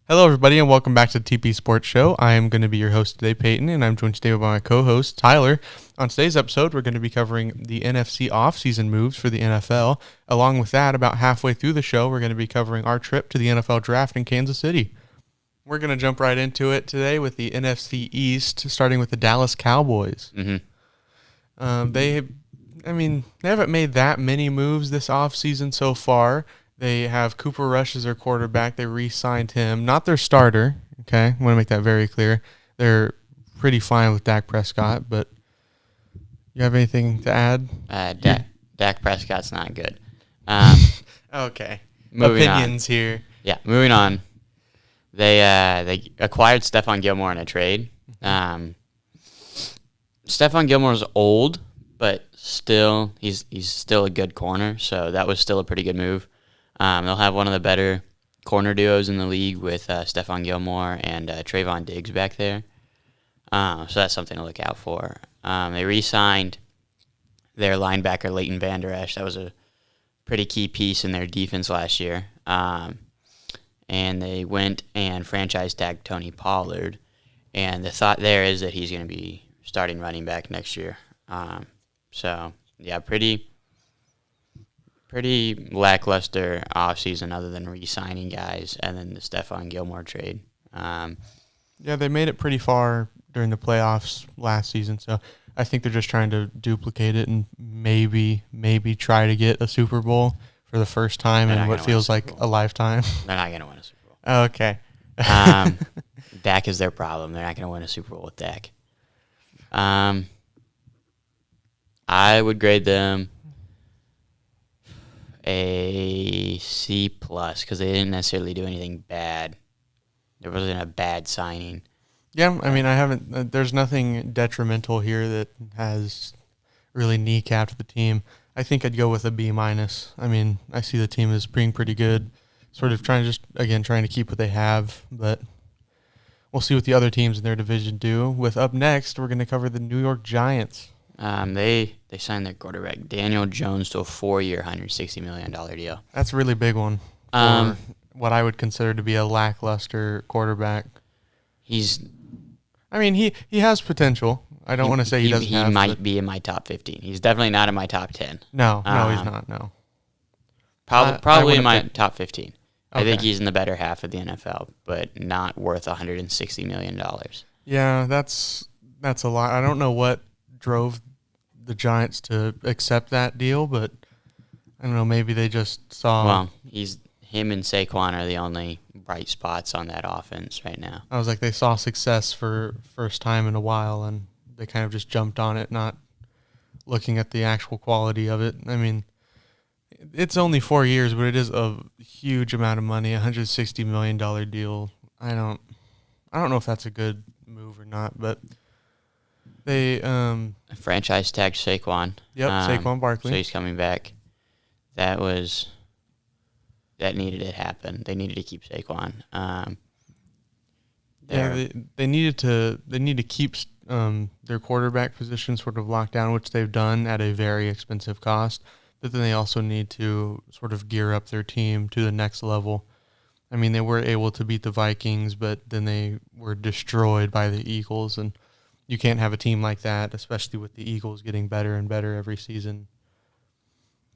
Hello, everybody, and welcome back to the TP Sports Show. I am going to be your host today, Peyton, and I'm joined today by my co-host, Tyler. On today's episode, we're going to be covering the NFC offseason moves for the NFL. Along with that, about halfway through the show, we're going to be covering our trip to the NFL Draft in Kansas City. We're going to jump right into it today with the NFC East, starting with the Dallas Cowboys. They haven't made that many moves this offseason so far. They have Cooper Rush as their quarterback. They re-signed him. Not their starter, okay? I want to make that very clear. They're pretty fine with Dak Prescott, but you have anything to add? Dak Prescott's not good. Okay. Opinions here. Yeah, moving on. They acquired Stephon Gilmore in a trade. Stephon Gilmore's old, but still he's still a good corner, so that was still a pretty good move. They'll have one of the better corner duos in the league with Stephon Gilmore and Trayvon Diggs back there. So that's something to look out for. They re-signed their linebacker Leighton Vander Esch. That was a pretty key piece in their defense last year. And they went and franchise tagged Tony Pollard. And the thought there is that he's going to be starting running back next year. Pretty lackluster offseason other than re-signing guys and then the Stephon Gilmore trade. They made it pretty far during the playoffs last season, so I think they're just trying to duplicate it and maybe try to get a Super Bowl for the first time in what feels like a lifetime. They're not going to win a Super Bowl. Okay. Dak is their problem. They're not going to win a Super Bowl with Dak. I would grade them a C+ because they didn't necessarily do anything bad. There wasn't a bad signing. Yeah, I mean, I haven't. There's nothing detrimental here that has really kneecapped the team. I think I'd go with a B-. I mean, I see the team as being pretty good. Sort of trying to keep what they have, but we'll see what the other teams in their division do. With up next, we're going to cover the New York Giants. They signed their quarterback Daniel Jones to a 4-year, $160 million deal. That's a really big one for what I would consider to be a lackluster quarterback. He has potential. I don't want to say he doesn't have. He might be in my top 15. He's definitely not in my top 10. No, he's not. No. Probably in my top 15. Okay. I think he's in the better half of the NFL, but not worth $160 million. Yeah, that's a lot. I don't know what drove the Giants to accept that deal, but I don't know, maybe they just saw. Well, him and Saquon are the only bright spots on that offense right now. I was like, they saw success for first time in a while, and they kind of just jumped on it, not looking at the actual quality of it. I mean, it's only 4 years, but it is a huge amount of money, $160 million deal. I don't know if that's a good move or not, but they franchise tagged Saquon. Yep, Saquon Barkley. So he's coming back. That needed to happen. They needed to keep Saquon. They need to keep their quarterback position sort of locked down, which they've done at a very expensive cost. But then they also need to sort of gear up their team to the next level. I mean, they were able to beat the Vikings, but then they were destroyed by the Eagles, and you can't have a team like that, especially with the Eagles getting better and better every season.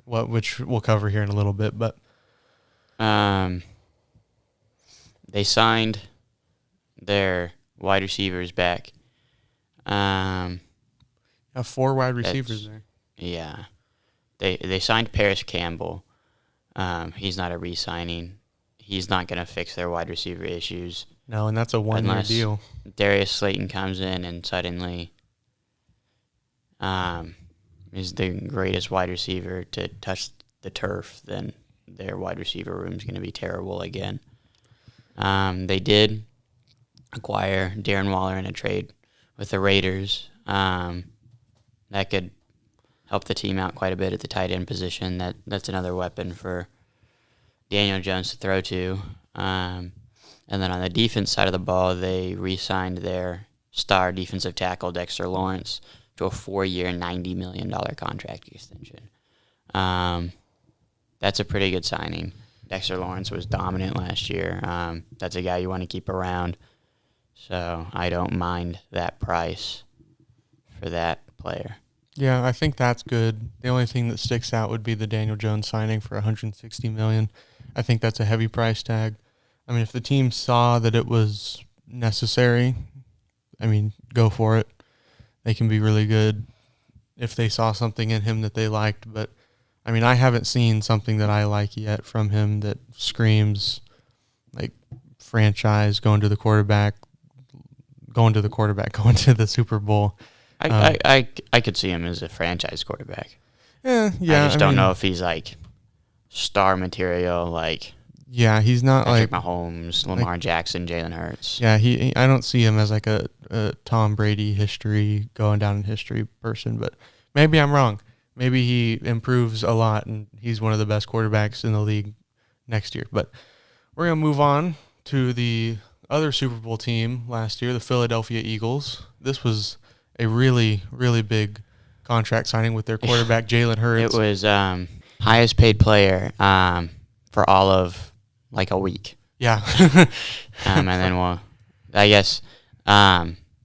Which we'll cover here in a little bit, but they signed their wide receivers back. Have 4 wide receivers there. Yeah. They signed Paris Campbell. He's not a re-signing. He's not going to fix their wide receiver issues. No, and that's a 1-year deal. Darius Slayton comes in and suddenly is the greatest wide receiver to touch the turf, then their wide receiver room is going to be terrible again. They did acquire Darren Waller in a trade with the Raiders. That could help the team out quite a bit at the tight end position. That's another weapon for Daniel Jones to throw to. And then on the defense side of the ball, they re-signed their star defensive tackle, Dexter Lawrence, to a 4-year, $90 million contract extension. That's a pretty good signing. Dexter Lawrence was dominant last year. That's a guy you want to keep around. So I don't mind that price for that player. Yeah, I think that's good. The only thing that sticks out would be the Daniel Jones signing for $160 million. I think that's a heavy price tag. I mean, if the team saw that it was necessary, I mean, go for it. They can be really good if they saw something in him that they liked. But, I mean, I haven't seen something that I like yet from him that screams, like, franchise, going to the Super Bowl. I could see him as a franchise quarterback. Yeah. I just don't know if he's like star material, like he's not Patrick like Mahomes, Lamar Jackson, Jalen Hurts. Yeah, I don't see him as like a Tom Brady going down in history person, but maybe I'm wrong. Maybe he improves a lot and he's one of the best quarterbacks in the league next year. But we're going to move on to the other Super Bowl team last year, the Philadelphia Eagles. This was a really, really big contract signing with their quarterback, Jalen Hurts. It was highest paid player for all of like a week. Yeah. And then, I guess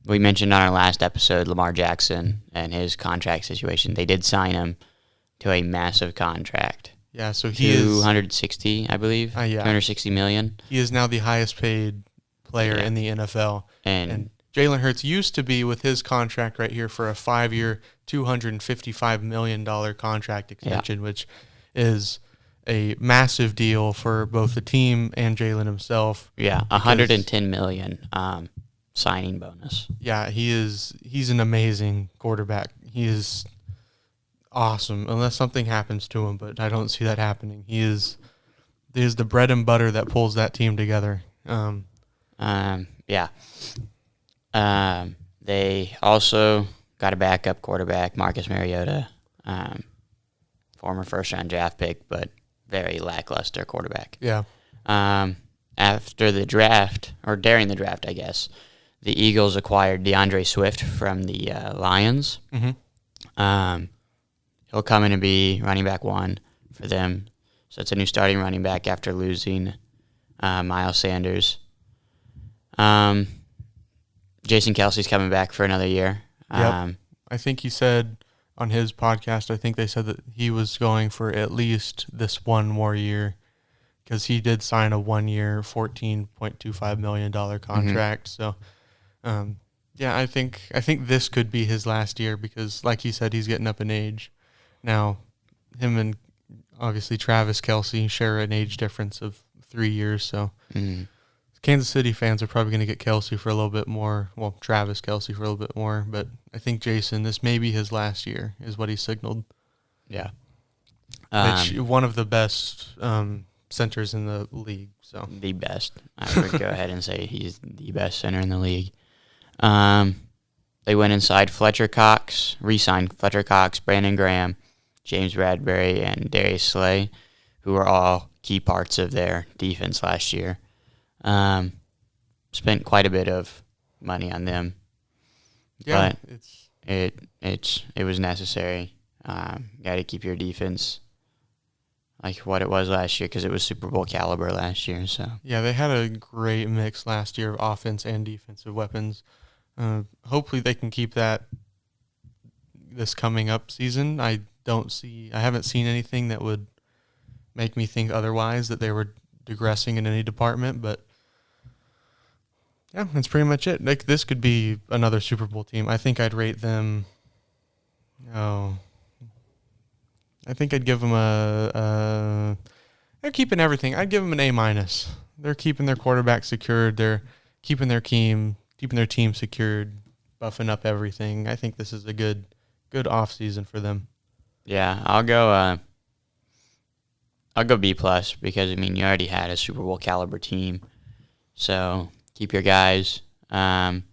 we mentioned on our last episode Lamar Jackson and his contract situation. They did sign him to a massive contract. Yeah, so he 260, I believe. Yeah. $260 million. He is now the highest paid player in the NFL. And Jalen Hurts used to be with his contract right here for a 5-year, $255 million contract extension, which is a massive deal for both the team and Jalen himself. Yeah, $110 million signing bonus. Yeah, he's an amazing quarterback. He is awesome, unless something happens to him, but I don't see that happening. He is the bread and butter that pulls that team together. Yeah. They also got a backup quarterback, Marcus Mariota, former first-round draft pick, but very lackluster quarterback. Yeah. After the draft, or during the draft, I guess, the Eagles acquired DeAndre Swift from the Lions. Mm-hmm. He'll come in and be running back 1 for them. So it's a new starting running back after losing Miles Sanders. Jason Kelsey's coming back for another year. Yep. I think he said on his podcast, I think they said that he was going for at least this one more year because he did sign a 1-year, $14.25 million contract. Mm-hmm. So, yeah, I think this could be his last year because, like he said, he's getting up in age. Now, him and obviously Travis Kelce share an age difference of 3 years, so Kansas City fans are probably going to get Kelce for a little bit more. Well, Travis Kelce for a little bit more, but I think Jason, this may be his last year, is what he signaled. Yeah. Which one of the best centers in the league. So the best. I would go ahead and say he's the best center in the league. They went inside re-signed Fletcher Cox, Brandon Graham, James Bradbury, and Darius Slay, who were all key parts of their defense last year. Spent quite a bit of money on them. Yeah, but it was necessary. Got to keep your defense like what it was last year because it was Super Bowl caliber last year. So yeah, they had a great mix last year of offense and defensive weapons. Hopefully they can keep that this coming up season. I haven't seen anything that would make me think otherwise, that they were digressing in any department, but yeah, that's pretty much it. Like, this could be another Super Bowl team. I think I'd rate them. I think I'd give them they're keeping everything. I'd give them an A-. They're keeping their quarterback secured. They're keeping their team secured, buffing up everything. I think this is a good off season for them. Yeah, I'll go B+ because I mean you already had a Super Bowl caliber team, so keep your guys. Actually,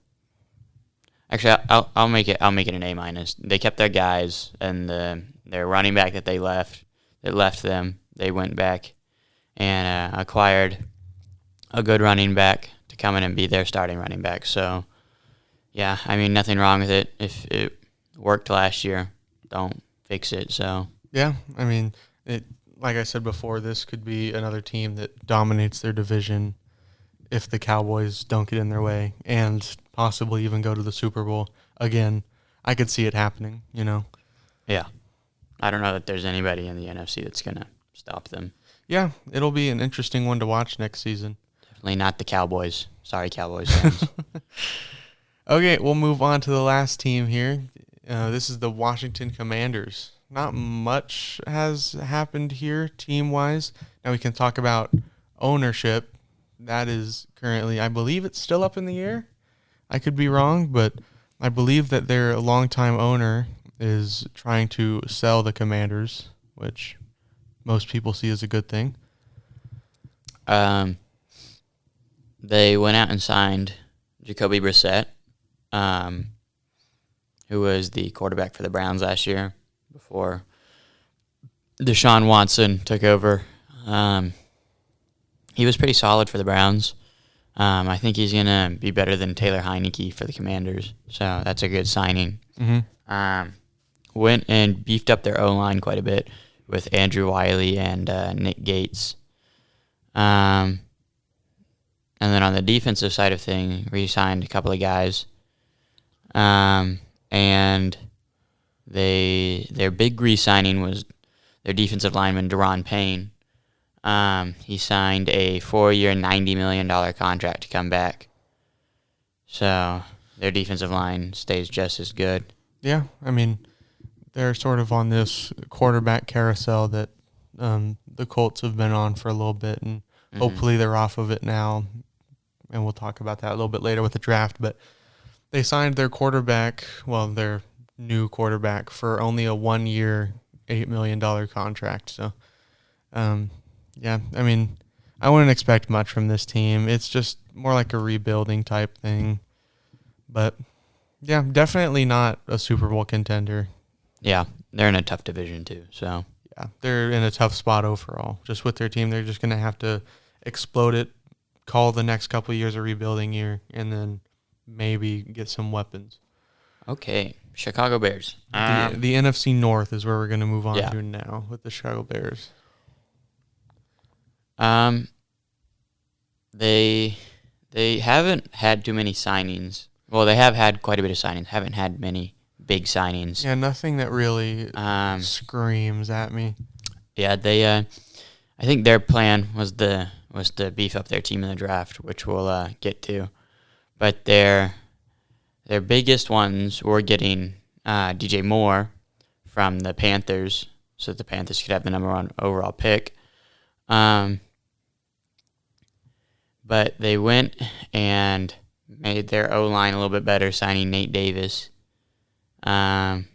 I'll make it an A-. They kept their guys, and their running back that left them. They went back and acquired a good running back to come in and be their starting running back. So, yeah, I mean nothing wrong with it. If it worked last year, don't fix it. So yeah, I mean like I said before, this could be another team that dominates their division if the Cowboys don't get in their way and possibly even go to the Super Bowl again. I could see it happening, Yeah. I don't know that there's anybody in the NFC that's going to stop them. Yeah, it'll be an interesting one to watch next season. Definitely not the Cowboys. Sorry, Cowboys fans. Okay, we'll move on to the last team here. This is the Washington Commanders. Not much has happened here team-wise. Now we can talk about ownership. That is currently, I believe it's still up in the air. I could be wrong, but I believe that their longtime owner is trying to sell the Commanders, which most people see as a good thing. They went out and signed Jacoby Brissett, who was the quarterback for the Browns last year before Deshaun Watson took over. He was pretty solid for the Browns. I think he's going to be better than Taylor Heineke for the Commanders, so that's a good signing. Mm-hmm. Went and beefed up their O-line quite a bit with Andrew Wiley and Nick Gates. And then on the defensive side of things, re-signed a couple of guys. And their big re-signing was their defensive lineman, Deron Payne. He signed a 4-year, $90 million contract to come back. So their defensive line stays just as good. Yeah, I mean, they're sort of on this quarterback carousel that the Colts have been on for a little bit, and hopefully they're off of it now. And we'll talk about that a little bit later with the draft. But they signed their their new quarterback, for only a 1-year, $8 million contract. So, yeah, I mean, I wouldn't expect much from this team. It's just more like a rebuilding type thing. But, yeah, definitely not a Super Bowl contender. Yeah, they're in a tough division too. So yeah, they're in a tough spot overall. Just with their team, they're just going to have to explode it, call the next couple of years a rebuilding year, and then maybe get some weapons. Okay, Chicago Bears. The NFC North is where we're going to move on to now with the Chicago Bears. They haven't had too many signings. Well, they have had quite a bit of signings. Haven't had many big signings. Yeah, nothing that really screams at me. Yeah, they. I think their plan was to beef up their team in the draft, which we'll get to. But their biggest ones were getting DJ Moore from the Panthers, so that the Panthers could have the number 1 overall pick. But they went and made their O-line a little bit better, signing Nate Davis for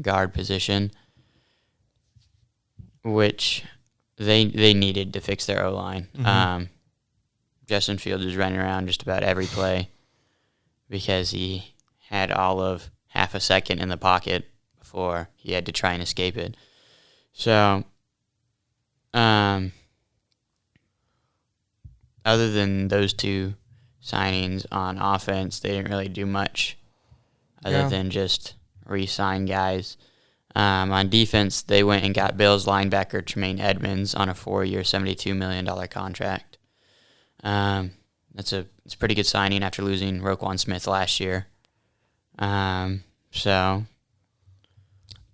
guard position, which they needed to fix their O-line. Mm-hmm. Justin Fields was running around just about every play because he had all of half a second in the pocket before he had to try and escape it. So, other than those two signings on offense, they didn't really do much other than just re-sign guys. On defense, they went and got Bills linebacker Tremaine Edmonds on a 4-year, $72 million contract. It's a pretty good signing after losing Roquan Smith last year. So,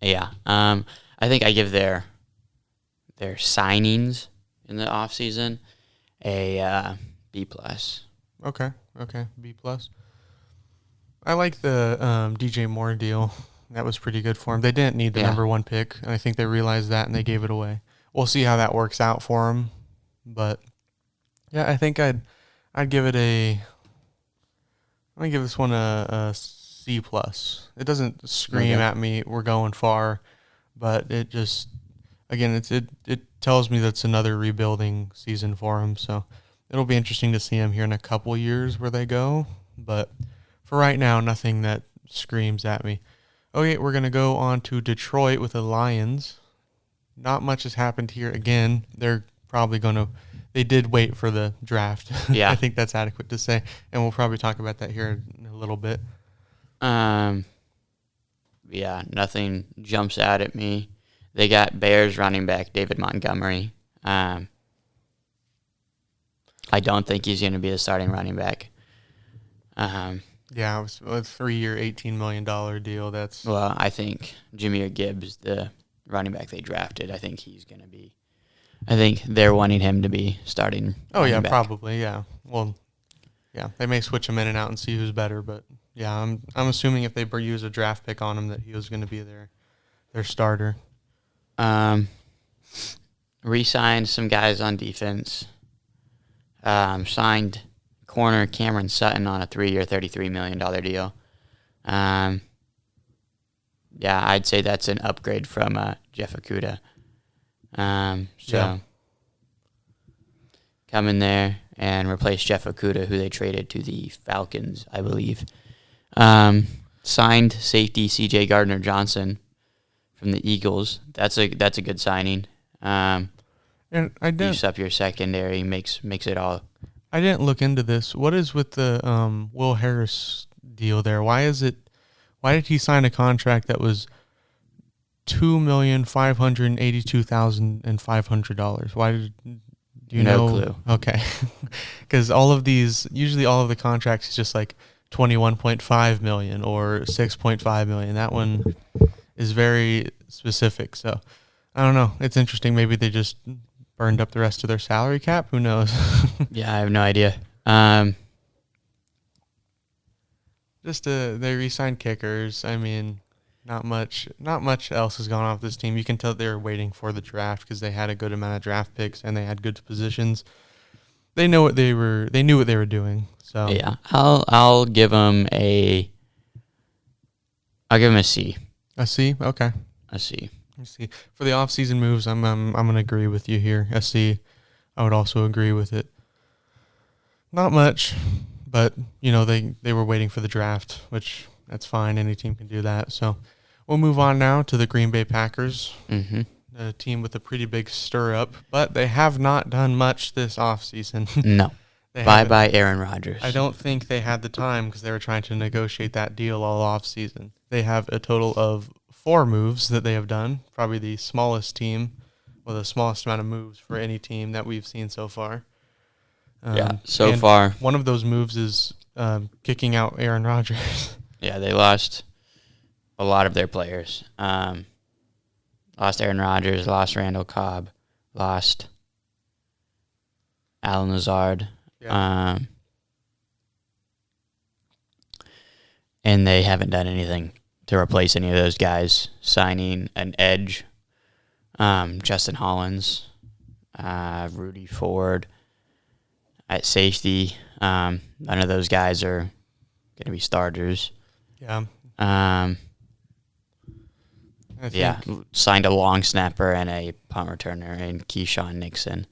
yeah. I think I give their signings in the offseason a B+. Okay, B+. I like the DJ Moore deal. That was pretty good for him. They didn't need the number 1 pick, and I think they realized that, and they gave it away. We'll see how that works out for him, but yeah, I think I'd give it I'm gonna give this one a C+. It doesn't scream at me, we're going far, but it just, again, it tells me that's another rebuilding season for him. So it'll be interesting to see him here in a couple years where they go. But for right now, nothing that screams at me. Okay, we're going to go on to Detroit with the Lions. Not much has happened here. Again, they're probably going to – they did wait for the draft. Yeah. I think that's adequate to say. And we'll probably talk about that here in a little bit. Yeah, nothing jumps out at me. They got Bears running back David Montgomery. I don't think he's going to be the starting running back. Yeah, it was a 3-year, $18 million deal. Well, I think Jahmyr Gibbs, the running back they drafted, I think he's going to be. I think they're wanting him to be starting. Oh, yeah, back. probably, yeah. Well, yeah, they may switch him in and out and see who's better, but yeah, I'm assuming if they use a draft pick on him that he was going to be their starter. Re-signed some guys on defense. Signed corner Cameron Sutton on a 3-year, $33 million deal. Yeah, I'd say that's an upgrade from Jeff Okudah. Come in there and replace Jeff Okudah, who they traded to the Falcons, I believe. Signed safety C.J. Gardner-Johnson from the Eagles. That's a good signing. And I didn't Beefs up your secondary, makes it all. I didn't look into this. What is with the Will Harris deal there? Why did he sign a contract that was $2,582,500? Why did do you know? No clue. Okay, because usually all of the contracts is just like 21.5 million or 6.5 million. That one is very specific. So I don't know. It's interesting. Maybe they just burned up the rest of their salary cap. Who knows? Yeah, I have no idea. They re-signed kickers. I mean, not much else has gone off this team. You can tell they were waiting for the draft because they had a good amount of draft picks and they had good positions. They knew what they were doing. So yeah, I'll give them a C. A C, okay. A C. Let's see. For the off-season moves, I'm gonna agree with you here. A C. I would also agree with it. Not much, but they were waiting for the draft, which that's fine. Any team can do that. So we'll move on now to the Green Bay Packers, a team with a pretty big stir-up, but they have not done much this offseason. No. Bye-bye Aaron Rodgers. I don't think they had the time because they were trying to negotiate that deal all offseason. They have a total of 4 moves that they have done, probably the smallest team, or the smallest amount of moves for any team that we've seen so far. So far. One of those moves is kicking out Aaron Rodgers. Yeah, they lost a lot of their players. Lost Aaron Rodgers, lost Randall Cobb, lost Alan Lazard. Yeah. And they haven't done anything to replace any of those guys. Signing an edge, Justin Hollins, Rudy Ford at safety. None of those guys are going to be starters. Yeah. Signed a long snapper and a punt returner in Keyshawn Nixon.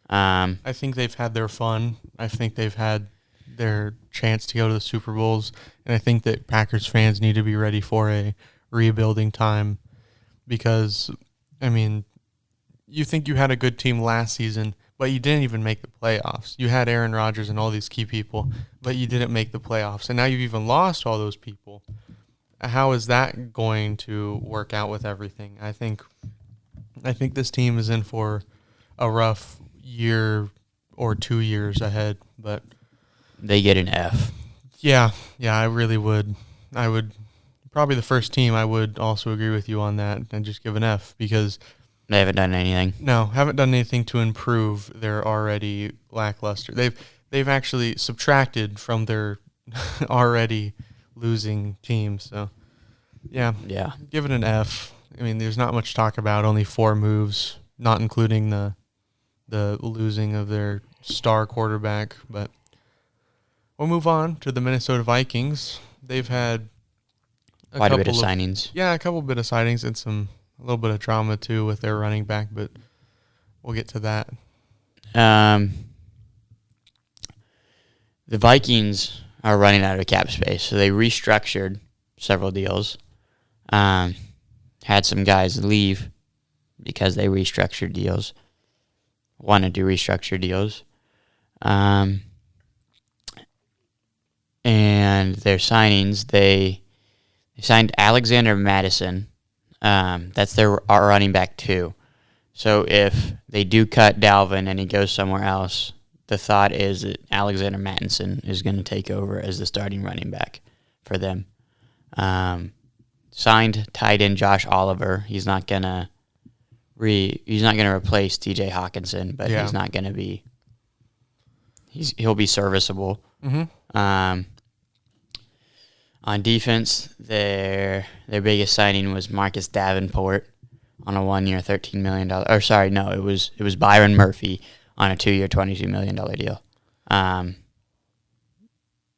I think they've had their fun. I think they've had their chance to go to the Super Bowls, and I think that Packers fans need to be ready for a rebuilding time because, I mean, you think you had a good team last season, but you didn't even make the playoffs. You had Aaron Rodgers and all these key people, but you didn't make the playoffs, and now you've even lost all those people. How is that going to work out with everything? I think this team is in for a rough year or 2 years ahead, but they get an F. Yeah, I really would. I would probably the first team. I would also agree with you on that and just give an F because they haven't done anything. No, haven't done anything to improve their already lackluster. They've actually subtracted from their already losing team. So yeah, give it an F. I mean, there's not much to talk about. Only 4 moves, not including the losing of their star quarterback. But we'll move on to the Minnesota Vikings. They've had quite a bit of signings. Yeah, a couple bit of signings and a little bit of drama too with their running back, but we'll get to that. The Vikings are running out of cap space, so they restructured several deals. Had some guys leave because they restructured deals. Wanted to restructure deals. And their signings, they signed Alexander Madison, That's our running back 2. So if they do cut Dalvin and he goes somewhere else, the thought is that Alexander Mattinson is going to take over as the starting running back for them. Signed tight end Josh Oliver. He's not gonna replace T.J. Hawkinson, but he's not gonna be. He'll be serviceable. Mm-hmm. On defense, their biggest signing was Marcus Davenport on a 1-year, $13 million. Or sorry, no, it was Byron Murphy on a 2-year, $22 million deal.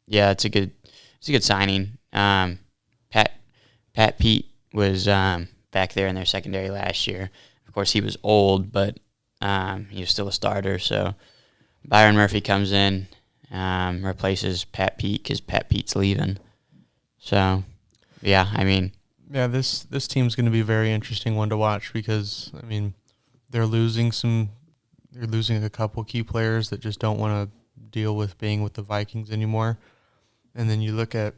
Yeah, it's a good signing. Pat Pete was back there in their secondary last year. Of course, he was old, but he was still a starter. So Byron Murphy comes in, replaces Pat Pete because Pat Pete's leaving. So, yeah, I mean. Yeah, this team's going to be a very interesting one to watch because, I mean, they're losing a couple key players that just don't want to deal with being with the Vikings anymore. And then you look at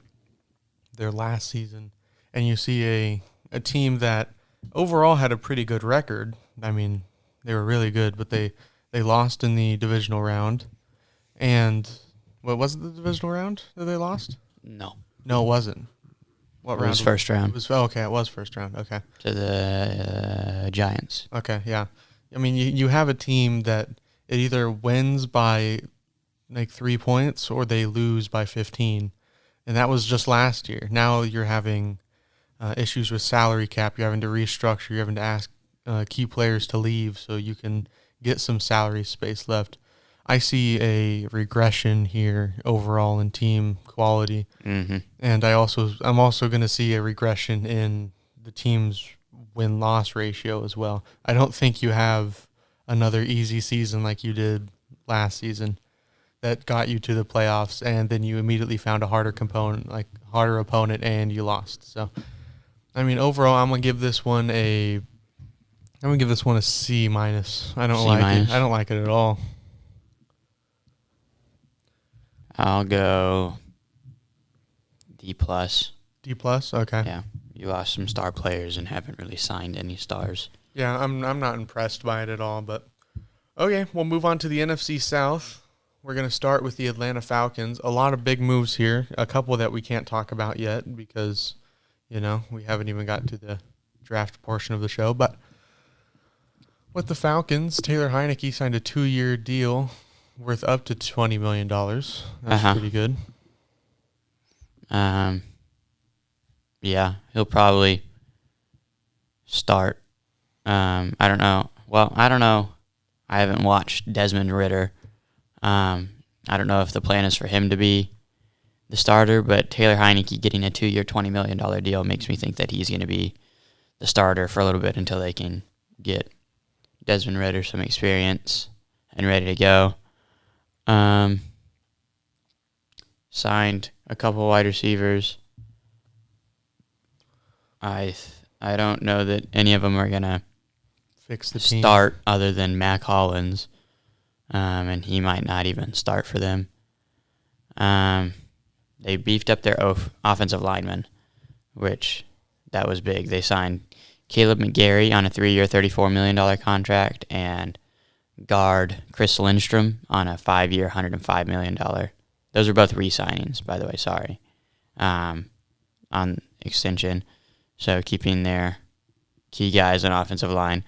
their last season and you see a team that overall had a pretty good record. I mean, they were really good, but they lost in the divisional round. And what was it, the divisional round that they lost? No, it wasn't. What round? It was first round. It was first round. Okay. To the Giants. Okay, yeah. I mean, you have a team that it either wins by like 3 points or they lose by 15. And that was just last year. Now you're having issues with salary cap. You're having to restructure. You're having to ask key players to leave so you can get some salary space left. I see a regression here overall in team quality. Mm-hmm. And I'm also going to see a regression in the team's win-loss ratio as well. I don't think you have another easy season like you did last season that got you to the playoffs, and then you immediately found a harder opponent, and you lost. So, I mean, overall, I'm gonna give this one a C minus. I don't like it. I don't like it at all. I'll go D+. D+, okay. Yeah, you lost some star players and haven't really signed any stars. Yeah, I'm not impressed by it at all. But okay, we'll move on to the NFC South. We're going to start with the Atlanta Falcons. A lot of big moves here. A couple that we can't talk about yet because, we haven't even got to the draft portion of the show. But with the Falcons, Taylor Heineke signed a 2-year deal worth up to $20 million. That's pretty good. Yeah, he'll probably start. I don't know. Well, I don't know. I haven't watched Desmond Ridder. I don't know if the plan is for him to be the starter, but Taylor Heineke getting a 2-year, $20 million deal makes me think that he's going to be the starter for a little bit until they can get Desmond Ridder some experience and ready to go. Signed a couple wide receivers. I don't know that any of them are going to fix the team. Start other than Mac Hollins. And he might not even start for them. They beefed up their offensive lineman, which that was big. They signed Caleb McGarry on a 3-year, $34 million contract, and guard Chris Lindstrom on a 5-year, $105 million. Those are both re-signings, by the way, sorry, on extension. So keeping their key guys on offensive line.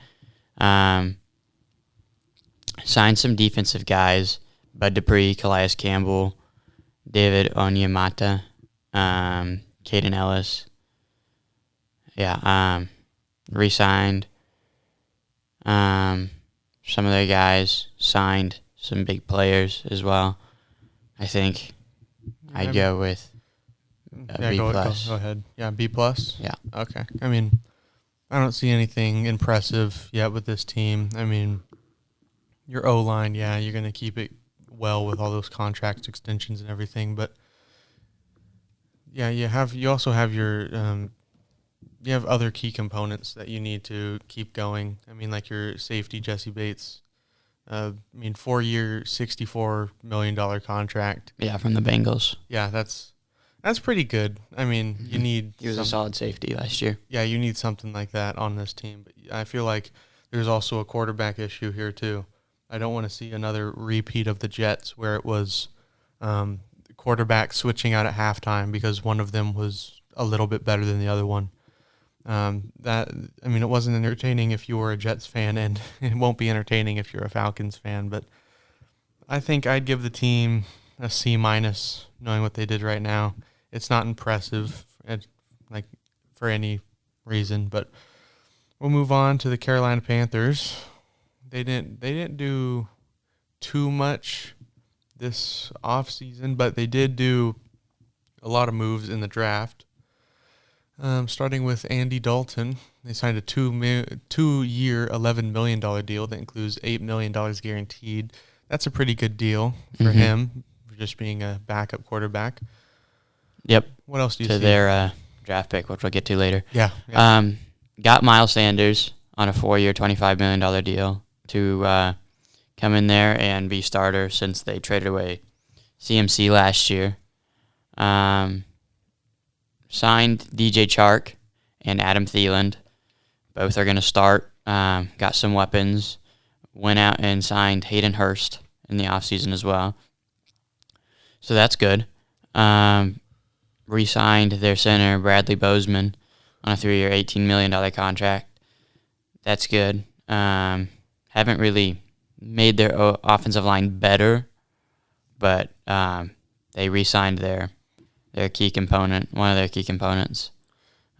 Signed some defensive guys, Bud Dupree, Calais Campbell, David Onyemata, Caden Ellis. Yeah, re-signed some of their guys, signed some big players as well. I think I'd go with B+. Go ahead. Yeah, B+? Yeah. Okay. I mean, I don't see anything impressive yet with this team. I mean, your O-line, yeah, you're going to keep it well with all those contract extensions and everything. But, yeah, you also have your you have other key components that you need to keep going. I mean, like your safety, Jesse Bates. 4-year, $64 million contract. Yeah, from the Bengals. Yeah, That's pretty good. I mean, you need He was a solid safety last year. Yeah, you need something like that on this team. But I feel like there's also a quarterback issue here too. I don't want to see another repeat of the Jets where it was quarterback switching out at halftime because one of them was a little bit better than the other one. It wasn't entertaining if you were a Jets fan, and it won't be entertaining if you're a Falcons fan. But I think I'd give the team a C minus, knowing what they did right now. It's not impressive, for any reason, but we'll move on to the Carolina Panthers. They didn't do too much this offseason, but they did do a lot of moves in the draft. Starting with Andy Dalton, they signed a 2-year, $11 million deal that includes $8 million guaranteed. That's a pretty good deal for him, for just being a backup quarterback. Yep. What else do you see? To their draft pick, which we'll get to later. Yeah. Got Miles Sanders on a 4-year, $25 million deal to come in there and be starter since they traded away CMC last year. Signed DJ Chark and Adam Thielen. Both are going to start. Got some weapons. Went out and signed Hayden Hurst in the offseason as well. So that's good. Re-signed their center, Bradley Bozeman, on a 3-year, $18 million contract. That's good. Haven't really made their offensive line better, but they re-signed their key component, one of their key components.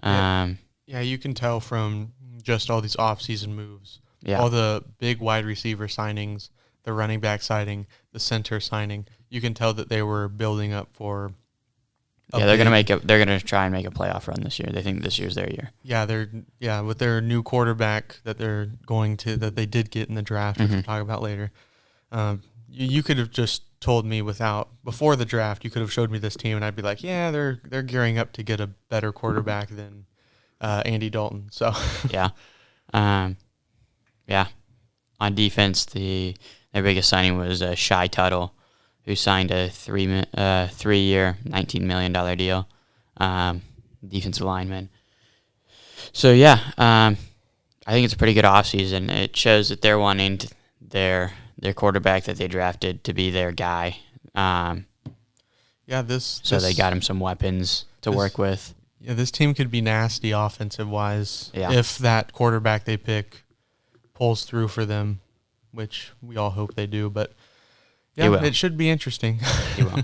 Yeah, you can tell from just all these off-season moves, all the big wide receiver signings, the running back signing, the center signing. You can tell that they were building up for. They're gonna try and make a playoff run this year. They think this year's their year. Yeah, with their new quarterback that they did get in the draft, which we'll talk about later. You could have just told me before the draft, you could have showed me this team, and I'd be like, yeah, they're gearing up to get a better quarterback than Andy Dalton. So yeah. On defense, their biggest signing was Shy Tuttle, who signed a 3-year, $19 million deal, defensive lineman. So, I think it's a pretty good offseason. It shows that they're wanting their quarterback that they drafted to be their guy. So they got him some weapons to work with. Yeah, this team could be nasty offensive-wise if that quarterback they pick pulls through for them, which we all hope they do, but it should be interesting. He will.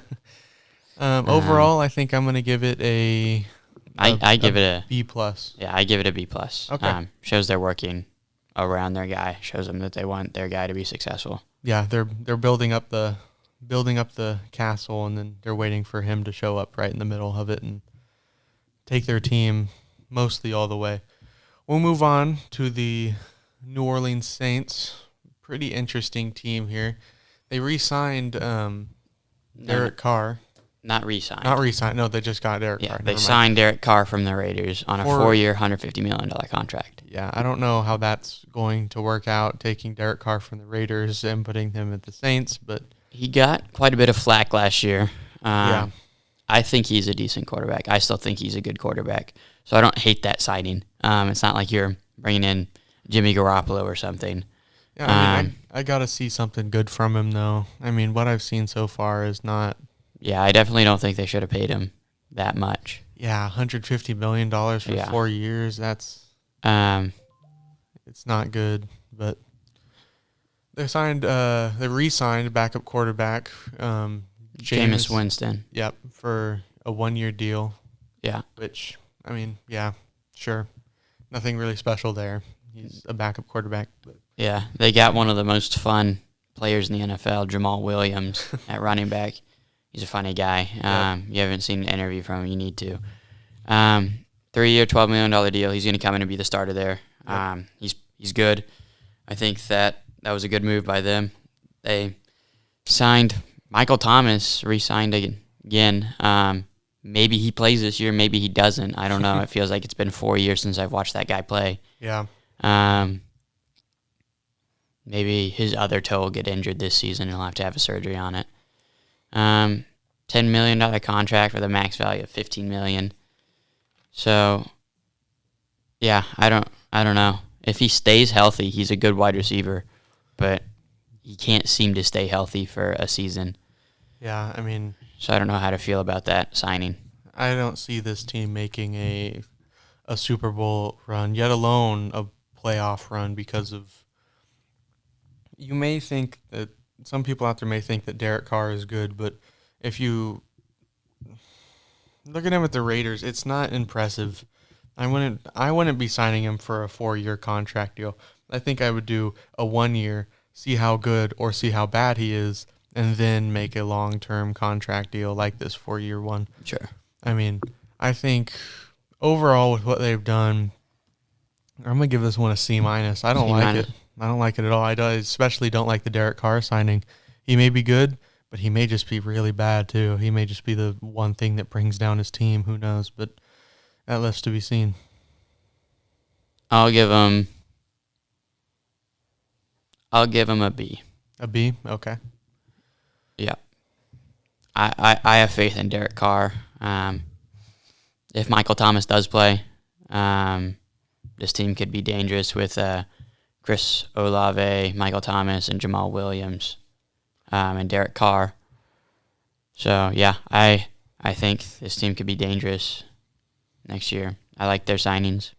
Overall, I think I'm going to give it I give it a B plus. Yeah, I give it a B+. Okay. Shows they're working around their guy. Shows them that they want their guy to be successful. Yeah, they're building up the castle, and then they're waiting for him to show up right in the middle of it and take their team mostly all the way. We'll move on to the New Orleans Saints. Pretty interesting team here. They re-signed Derek Carr. Not re-signed. Not re-signed. No, they just got Derek Carr. They signed Derek Carr from the Raiders on a 4-year, $150 million contract. Yeah, I don't know how that's going to work out, taking Derek Carr from the Raiders and putting him at the Saints, but he got quite a bit of flack last year. I think he's a decent quarterback. I still think he's a good quarterback. So I don't hate that signing. It's not like you're bringing in Jimmy Garoppolo or something. Yeah, I got to see something good from him, though. I mean, what I've seen so far is not... Yeah, I definitely don't think they should have paid him that much. Yeah, $150 million for 4 years. That's... it's not good, but... They re-signed backup quarterback, Jameis Winston. Yep, for a 1-year deal. Yeah. Which, I mean, yeah, sure. Nothing really special there. He's a backup quarterback. But. Yeah, they got one of the most fun players in the NFL, Jamal Williams, at running back. He's a funny guy. You haven't seen an interview from him. You need to. 3-year, $12 million deal. He's going to come in and be the starter there. Yep. He's good. I think that was a good move by them. They signed Michael Thomas, re-signed again. Maybe he plays this year. Maybe he doesn't. I don't know. It feels like it's been 4 years since I've watched that guy play. Yeah. Maybe his other toe will get injured this season and he'll have to have a surgery on it. $10 million contract with a max value of $15 million. So, yeah, I don't know. If he stays healthy, he's a good wide receiver, but he can't seem to stay healthy for a season. Yeah, I mean, so I don't know how to feel about that signing. I don't see this team making a Super Bowl run, yet alone a playoff run, because of, you may think that some people out there may think that Derek Carr is good, but if you look at him at the Raiders, it's not impressive. I wouldn't be signing him for a 4-year contract deal. I think I would do a 1-year, see how good or see how bad he is, and then make a long-term contract deal like this 4-year one. Sure. I mean, I think overall with what they've done, I'm gonna give this one a C-. I don't like it. I don't like it at all. I especially don't like the Derek Carr signing. He may be good, but he may just be really bad too. He may just be the one thing that brings down his team. Who knows? But that left to be seen. I'll give him a B. A B? Okay. Yeah. I have faith in Derek Carr. If Michael Thomas does play, this team could be dangerous with Chris Olave, Michael Thomas, and Jamal Williams, and Derek Carr. So, yeah, I think this team could be dangerous next year. I like their signings.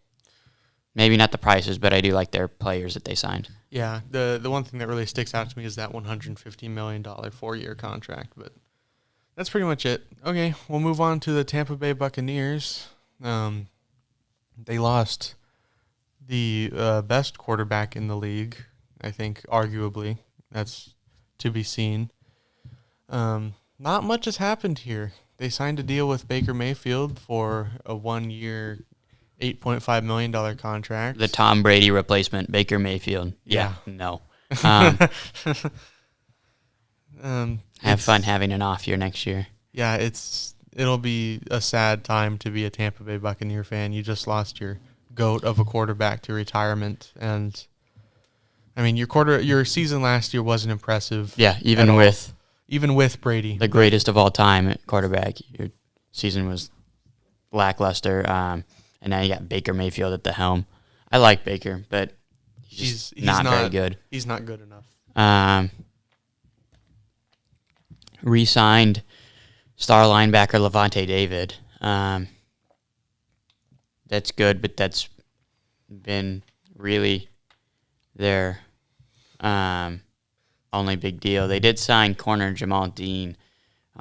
Maybe not the prices, but I do like their players that they signed. Yeah, the one thing that really sticks out to me is that $150 million 4-year contract, but that's pretty much it. Okay, we'll move on to the Tampa Bay Buccaneers. They lost the best quarterback in the league, I think, arguably. That's to be seen. Not much has happened here. They signed a deal with Baker Mayfield for a 1-year, $8.5 million contract. The Tom Brady replacement, Baker Mayfield. Yeah. No. Have fun having an off year next year. Yeah, it'll be a sad time to be a Tampa Bay Buccaneer fan. You just lost your GOAT of a quarterback to retirement, and I mean your season last year wasn't impressive. Yeah, even with Brady, the greatest of all time at quarterback, your season was lackluster. And now you got Baker Mayfield at the helm. I like Baker, but he's not very good. He's not good enough. Re-signed star linebacker Levante David. That's good, but that's been really their only big deal. They did sign corner Jamal Dean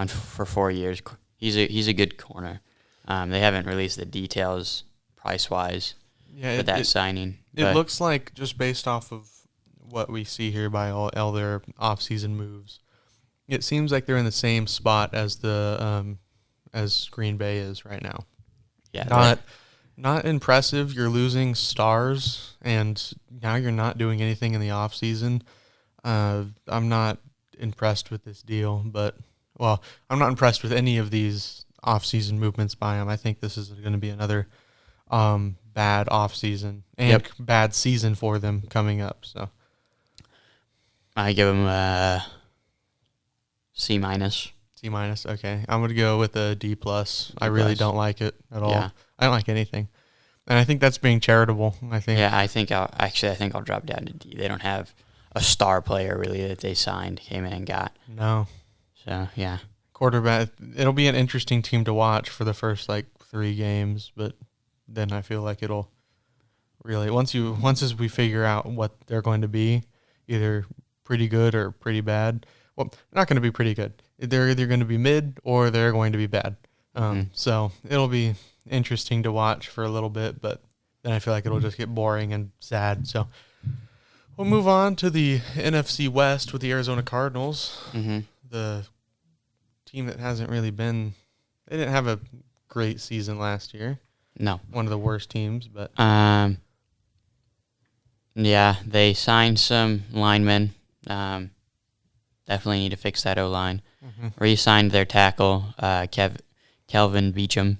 for 4 years. He's a good corner. They haven't released the details price-wise for that signing. It looks like, just based off of what we see here by all their off-season moves, it seems like they're in the same spot as as Green Bay is right now. Yeah, not impressive. You're losing stars, and now you're not doing anything in the off-season. I'm not impressed with this deal, I'm not impressed with any of these off-season movements by him. I think this is going to be another bad off-season and bad season for them coming up. So I give him a C-. C-. Okay, I'm going to go with a D+. I really don't like it at all. Yeah. I don't like anything, and I think that's being charitable. I think. Yeah, I think I'll drop down to D. They don't have a star player really that they came in and got. No. So yeah. Quarterback. It'll be an interesting team to watch for the first 3 games, but then I feel like it'll really once as we figure out what they're going to be, either pretty good or pretty bad. Well, they're not going to be pretty good. They're either going to be mid or they're going to be bad. So it'll be interesting to watch for a little bit, but then I feel like it'll just get boring and sad. So we'll move on to the NFC West with the Arizona Cardinals. Mm-hmm. The team that hasn't really been – they didn't have a great season last year. No. One of the worst teams, but – yeah, they signed some linemen. Definitely need to fix that O-line. Mm-hmm. Re-signed their tackle, Kelvin Beachum.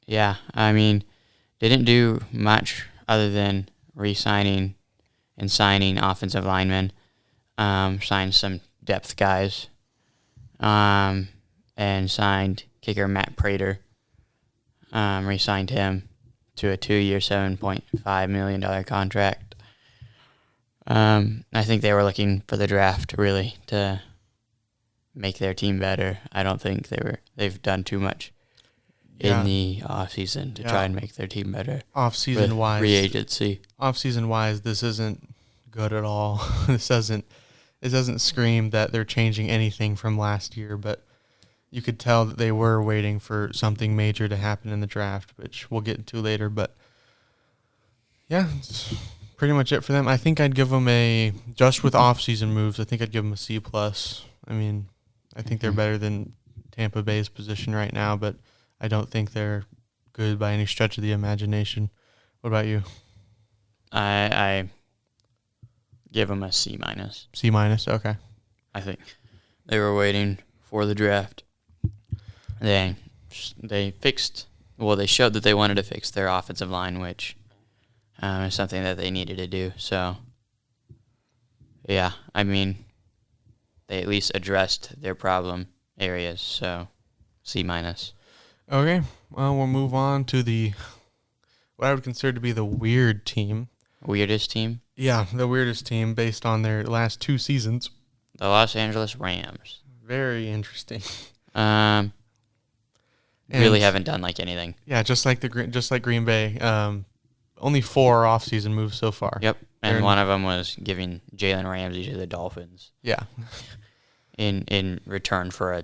Yeah, I mean, didn't do much other than re-signing and signing offensive linemen. signed some depth guys, and signed kicker Matt Prater. Re-signed him to a 2-year, $7.5 million contract. I think they were looking for the draft really to make their team better. I don't think they've done too much in the offseason to try and make their team better. Offseason wise, free agency. Offseason wise, this isn't good at all. It doesn't scream that they're changing anything from last year, but you could tell that they were waiting for something major to happen in the draft, which we'll get into later. But yeah, it's pretty much it for them. I think I'd give them just with off-season moves, I think I'd give them a C+. I mean, I think they're better than Tampa Bay's position right now, but I don't think they're good by any stretch of the imagination. What about you? I give them a C-. C-, okay. I think they were waiting for the draft. They showed that they wanted to fix their offensive line, which is something that they needed to do. So, yeah, I mean, they at least addressed their problem areas. So, C-. Okay, well, we'll move on to what I would consider to be the weird team. Weirdest team? Yeah, the weirdest team based on their last 2 seasons. The Los Angeles Rams. Very interesting. Really haven't done anything. Yeah, just like Green Bay. Only 4 off-season moves so far. Yep, and one of them was giving Jalen Ramsey to the Dolphins. Yeah. In return for a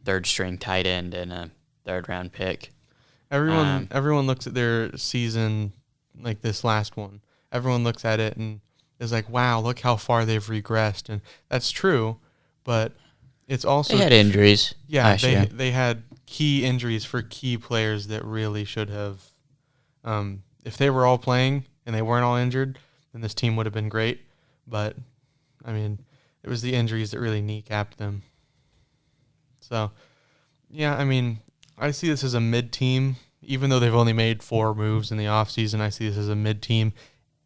third-string tight end and a third-round pick. Everyone looks at their season like this last one. Everyone looks at it and is like, "Wow, look how far they've regressed," and that's true. But it's also they had injuries. Yeah, they had key injuries for key players that really should have. If they were all playing and they weren't all injured, then this team would have been great. But I mean, it was the injuries that really kneecapped them. So, yeah, I mean, I see this as a mid-team. Even though they've only made 4 moves in the offseason, I see this as a mid-team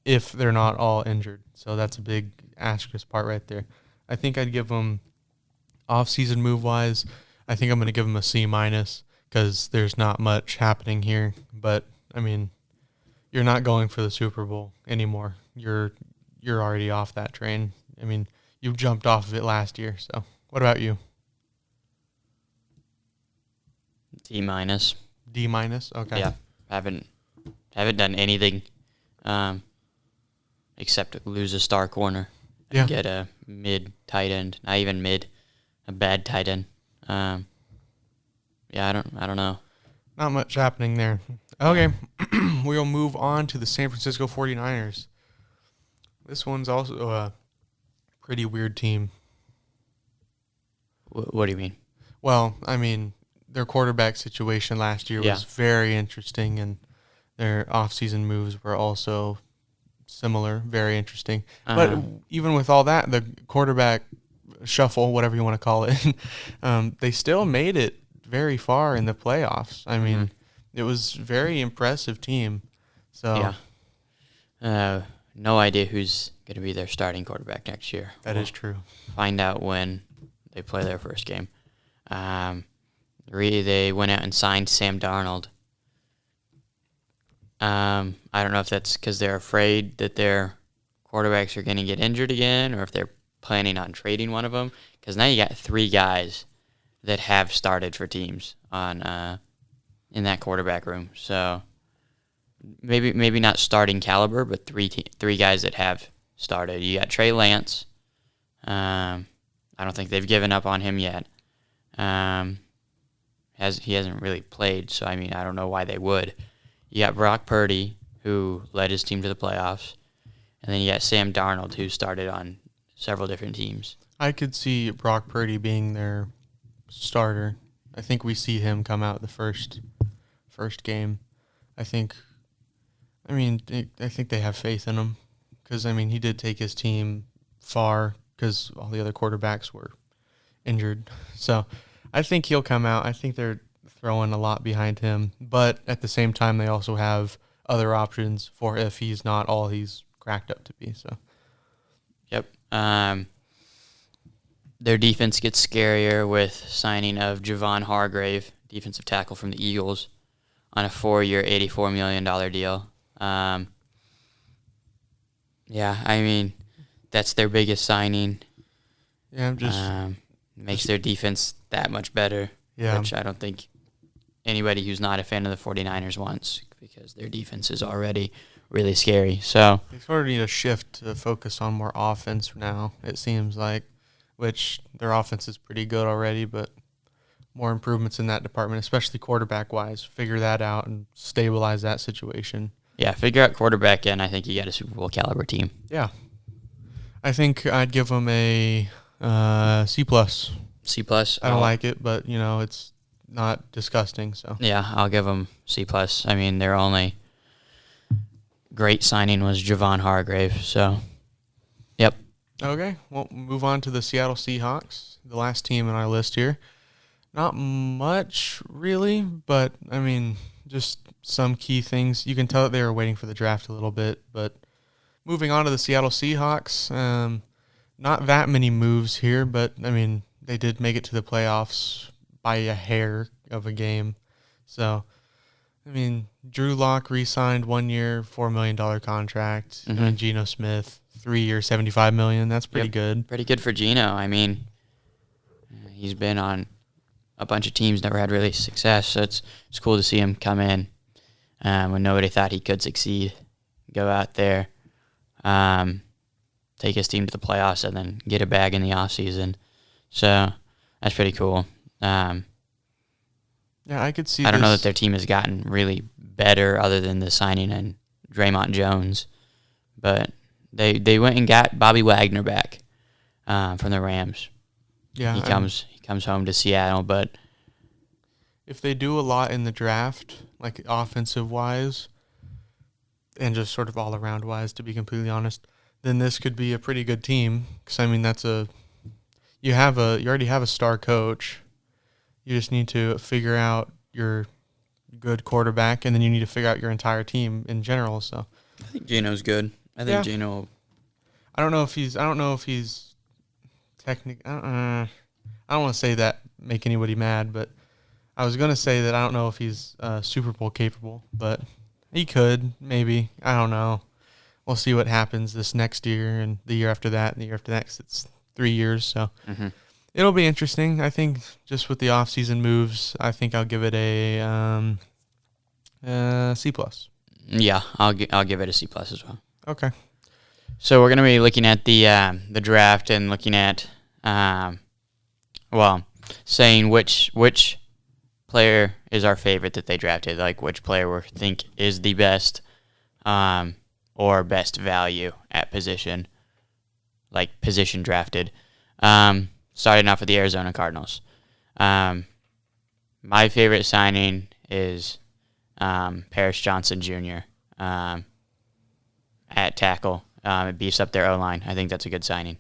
if they're not all injured. So that's a big asterisk part right there. I think I'd give them off-season move-wise, I think I'm going to give them a C- because there's not much happening here. But, I mean, you're not going for the Super Bowl anymore. You're already off that train. I mean, you jumped off of it last year. So what about you? D-. D-, okay. Yeah, haven't done anything except lose a star corner and get a mid tight end, not even mid, a bad tight end. I don't know. Not much happening there. Okay, we'll move on to the San Francisco 49ers. This one's also a pretty weird team. What do you mean? Well, I mean, their quarterback situation last year was very interesting, and their offseason moves were also similar, very interesting. But even with all that, the quarterback shuffle, whatever you want to call it, they still made it very far in the playoffs. I mean, it was a very impressive team. So no idea who's going to be their starting quarterback next year. That is true. Find out when they play their first game. They went out and signed Sam Darnold. I don't know if that's because they're afraid that their quarterbacks are going to get injured again, or if they're planning on trading one of them. Because now you got 3 guys that have started for teams in that quarterback room. So maybe not starting caliber, but three guys that have started. You got Trey Lance. I don't think they've given up on him yet. He hasn't really played, so I mean, I don't know why they would. You got Brock Purdy, who led his team to the playoffs, and then you got Sam Darnold, who started on several different teams. I could see Brock Purdy being their starter. I think we see him come out the first game. I think they have faith in him because, I mean, he did take his team far because all the other quarterbacks were injured. So I think he'll come out. I think they're throwing a lot behind him. But at the same time, they also have other options for if he's not all he's cracked up to be. So, yep. Their defense gets scarier with signing of Javon Hargrave, defensive tackle from the Eagles, on a 4-year, $84 million deal. Yeah, I mean, that's their biggest signing. Yeah, makes their defense that much better, which I don't think anybody who's not a fan of the 49ers wants, because their defense is already really scary. So they sort of need a shift to focus on more offense now, it seems like, which their offense is pretty good already, but more improvements in that department, especially quarterback-wise. Figure that out and stabilize that situation. Yeah, figure out quarterback, and I think you got a Super Bowl caliber team. Yeah. I think I'd give them a C+. C+? I don't like it, but, it's not disgusting. So yeah, I'll give them C+. I mean, their only great signing was Javon Hargrave, so yep. Okay, well, move on to the Seattle Seahawks, the last team on our list here. Not much, really, but, I mean, just some key things. You can tell that they were waiting for the draft a little bit, but moving on to the Seattle Seahawks, not that many moves here, but, I mean, they did make it to the playoffs by a hair of a game. So, I mean, Drew Lock re-signed 1 year, $4 million contract, and Geno Smith, 3 year, $75 million. That's pretty good. Pretty good for Geno. I mean, he's been on a bunch of teams, never had really success, so it's cool to see him come in when nobody thought he could succeed, go out there, take his team to the playoffs, and then get a bag in the offseason. So that's pretty cool. Yeah, I could see I don't know that their team has gotten really better other than the signing in Draymond Jones, but they went and got Bobby Wagner back from the Rams. Yeah, he comes home to Seattle, but if they do a lot in the draft, like offensive-wise and just sort of all-around-wise, to be completely honest, then this could be a pretty good team. Because, I mean, you already have a star coach. You just need to figure out your good quarterback, and then you need to figure out your entire team in general. So I think Geno's good. I think Geno. I don't know if he's technical. I don't want to say that, make anybody mad, but I was going to say that I don't know if he's Super Bowl capable, but he could, maybe. I don't know. We'll see what happens this next year and the year after that and the year after that, 'cause it's 3 years. So it'll be interesting. I think just with the offseason moves, I think I'll give it a C+. Yeah, I'll give it a C+ as well. Okay. So we're going to be looking at the draft and looking at saying which player is our favorite that they drafted, like which player we think is the best or best value at position, like position drafted. Starting off with the Arizona Cardinals. My favorite signing is Paris Johnson Jr. At tackle. It beefs up their O-line. I think that's a good signing.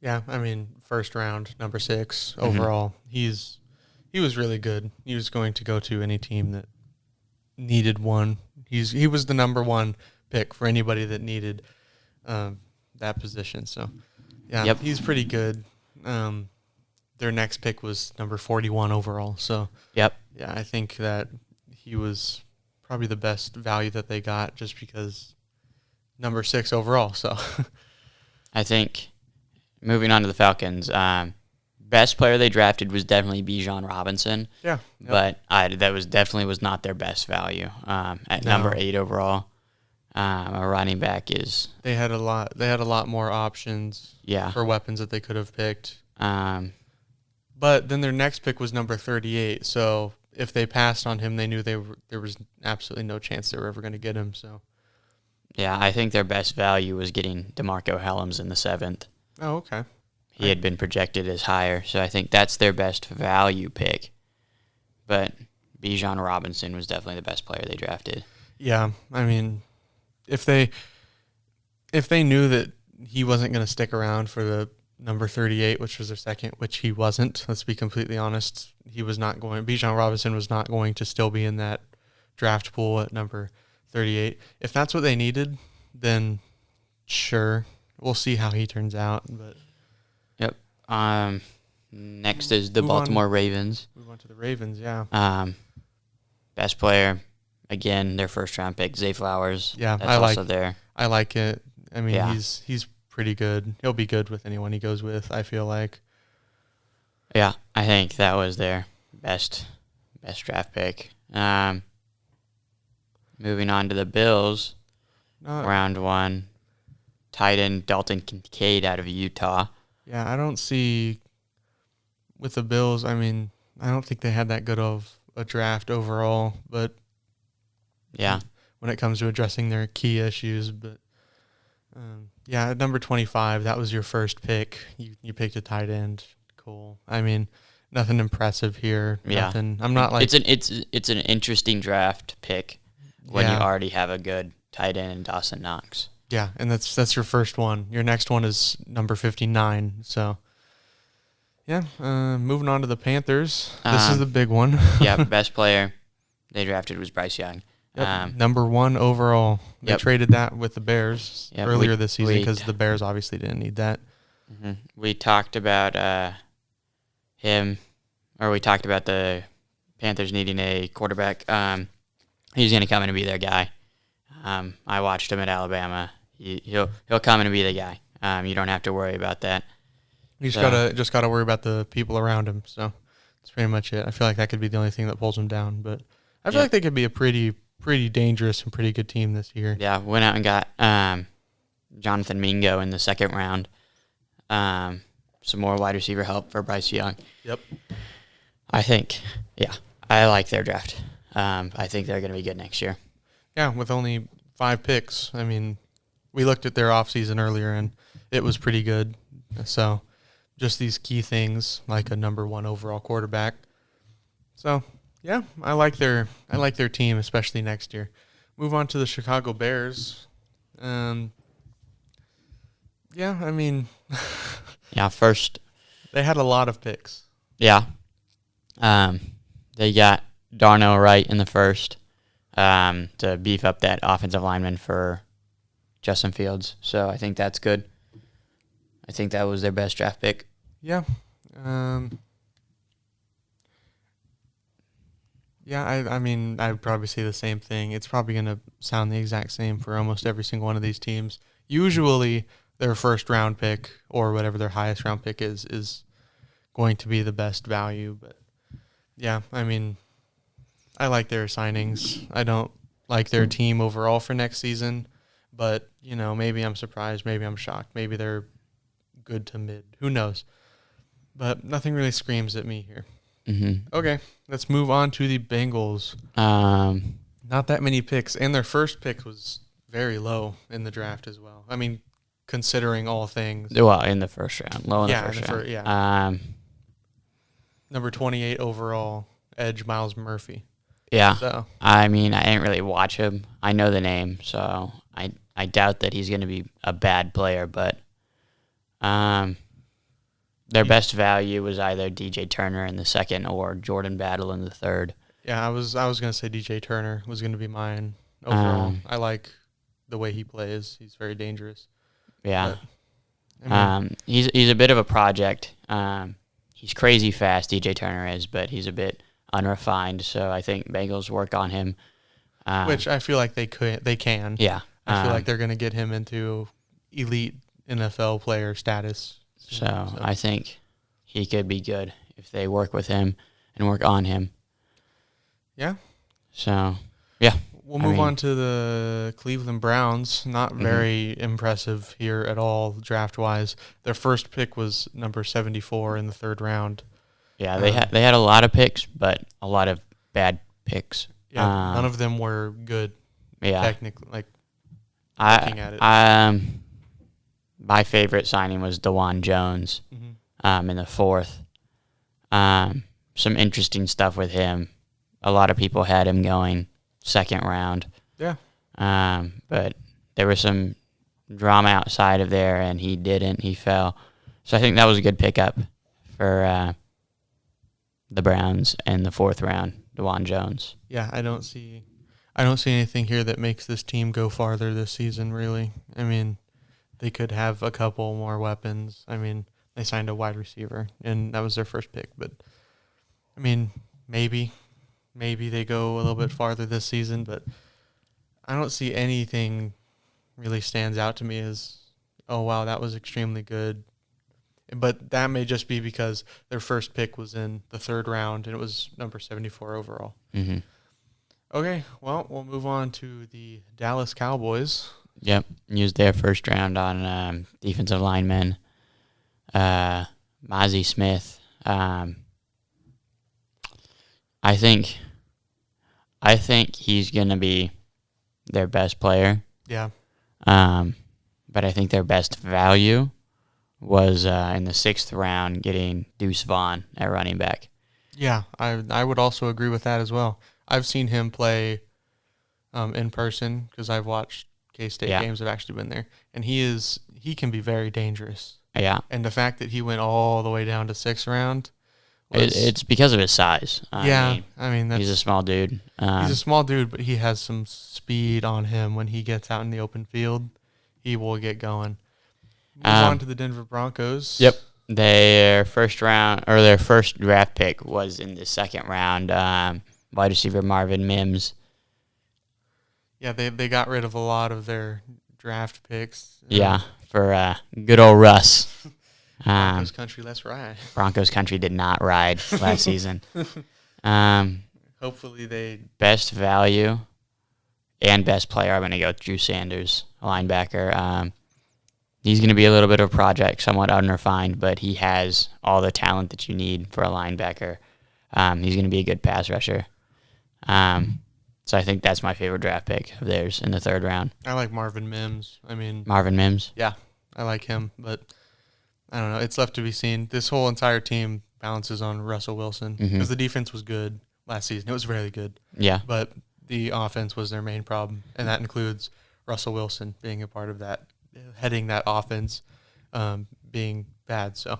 Yeah, I mean, first round, number 6 overall. He was really good. He was going to go to any team that needed one. He was the number 1 pick for anybody that needed that position. So, yeah, he's pretty good. Their next pick was number 41 overall. So, yeah, I think that he was probably the best value that they got just because number 6 overall. So, I think moving on to the Falcons, best player they drafted was definitely Bijan Robinson. Yeah. But that was not their best value at number 8 overall. A running back is. They had a lot more options. Yeah. For weapons that they could have picked. But then their next pick was number 38. So if they passed on him, they knew there was absolutely no chance they were ever going to get him. So. Yeah, I think their best value was getting DeMarco Hellams in the 7th. Oh, okay. He had been projected as higher, so I think that's their best value pick. But Bijan Robinson was definitely the best player they drafted. Yeah, I mean, if they knew that he wasn't going to stick around for the number 38, which was their second, which he wasn't, let's be completely honest, Bijan Robinson was not going to still be in that draft pool at number 38. If that's what they needed, then sure, we'll see how he turns out. But Next is the Move on. Baltimore Ravens. Move on to the Ravens, yeah. Best player, again, their first-round pick, Zay Flowers. Yeah, that's also there. I like it. I mean, Yeah. he's pretty good. He'll be good with anyone he goes with, I feel like. Yeah, I think that was their best draft pick. Moving on to the Bills, round 1, tight end Dalton Kincaid out of Utah. Yeah, I don't see with the Bills. I mean, I don't think they had that good of a draft overall, but yeah, when it comes to addressing their key issues, but yeah, at number 25, that was your first pick. You picked a tight end. Cool. I mean, nothing impressive here. Yeah. Nothing. I'm not like it's an interesting draft pick when you already have a good tight end in Dawson Knox. Yeah, and that's your first one. Your next one is number 59. So, yeah, moving on to the Panthers. This is the big one. Yeah, best player they drafted was Bryce Young. Yep. Number 1 overall. They traded that with the Bears earlier this season because the Bears obviously didn't need that. Mm-hmm. We talked about him, or we talked about the Panthers needing a quarterback. He's going to come in and be their guy. I watched him at Alabama. He'll come in and be the guy. You don't have to worry about that. You just gotta worry about the people around him. So that's pretty much it. I feel like that could be the only thing that pulls him down. But I feel like they could be a pretty dangerous and pretty good team this year. Yeah, went out and got Jonathan Mingo in the second round. Some more wide receiver help for Bryce Young. Yep. I like their draft. I think they're going to be good next year. Yeah, with only 5 picks. I mean, we looked at their offseason earlier, and it was pretty good. So just these key things, like a number 1 overall quarterback. So, yeah, I like their team, especially next year. Move on to the Chicago Bears. Yeah, I mean... Yeah, first... They had a lot of picks. Yeah. They got Darnell Wright in the first to beef up that offensive lineman for Justin Fields. So I think that's good. I think that was their best draft pick. Yeah. I mean, I would probably say the same thing. It's probably going to sound the exact same for almost every single one of these teams. Usually their first round pick or whatever their highest round pick is going to be the best value. But, yeah, I mean, I like their signings. I don't like their team overall for next season. But, you know, maybe I'm surprised. Maybe I'm shocked. Maybe they're good to mid. Who knows? But nothing really screams at me here. Mm-hmm. Okay, let's move on to the Bengals. Not that many picks. And their first pick was very low in the draft as well. I mean, considering all things. Well, in the first round. Low in the first round. Yeah. Number 28 overall, edge Miles Murphy. Yeah. So. I mean, I didn't really watch him. I know the name, so I doubt that he's going to be a bad player, but their best value was either DJ Turner in the second or Jordan Battle in the third. Yeah, I was going to say DJ Turner was going to be mine overall. I like the way he plays. He's very dangerous. Yeah. But, I mean, he's a bit of a project. He's crazy fast, DJ Turner is, but he's a bit unrefined, so I think Bengals work on him. Which I feel like they can. Yeah. I feel like they're going to get him into elite NFL player status. So I think he could be good if they work with him and work on him. Yeah. So, yeah. We'll move on to the Cleveland Browns. Not very impressive here at all draft-wise. Their first pick was number 74 in the third round. Yeah, they had a lot of picks, but a lot of bad picks. Yeah, none of them were good. Yeah. Technically, like looking at it. My favorite signing was DeJuan Jones in the fourth. Some interesting stuff with him. A lot of people had him going second round. Yeah. But there was some drama outside of there, and he didn't. He fell. So I think that was a good pickup for the Browns in the fourth round, DeJuan Jones. Yeah, I don't see anything here that makes this team go farther this season, really. I mean, they could have a couple more weapons. I mean, they signed a wide receiver, and that was their first pick. But, I mean, maybe they go a little bit farther this season, but I don't see anything really stands out to me as, oh, wow, that was extremely good. But that may just be because their first pick was in the third round, and it was number 74 overall. Mm-hmm. Okay, well, we'll move on to the Dallas Cowboys. Yep, used their first round on defensive lineman, Mozzie Smith. I think he's gonna be their best player. Yeah. But I think their best value was in the 6th round getting Deuce Vaughn at running back. Yeah, I would also agree with that as well. I've seen him play in person because I've watched K-State games. I've actually been there, and he can be very dangerous. Yeah, and the fact that he went all the way down to 6th round, it's because of his size. I mean he's a small dude. He's a small dude, but he has some speed on him. When he gets out in the open field, he will get going. Move on to the Denver Broncos. Yep. Their first draft pick was in the 2nd round. Wide receiver Marvin Mims. Yeah, they got rid of a lot of their draft picks. Yeah, for good old Russ. Broncos country, let's ride. Broncos country did not ride last season. Hopefully they... Best value and best player, I'm going to go with Drew Sanders, a linebacker. He's going to be a little bit of a project, somewhat unrefined, but he has all the talent that you need for a linebacker. He's going to be a good pass rusher. So I think that's my favorite draft pick of theirs in the 3rd round. I like Marvin Mims. Marvin Mims? Yeah, I like him, but I don't know. It's left to be seen. This whole entire team balances on Russell Wilson because the defense was good last season. It was really good. Yeah. But the offense was their main problem, and that includes Russell Wilson being a part of that, heading that offense, being bad. So,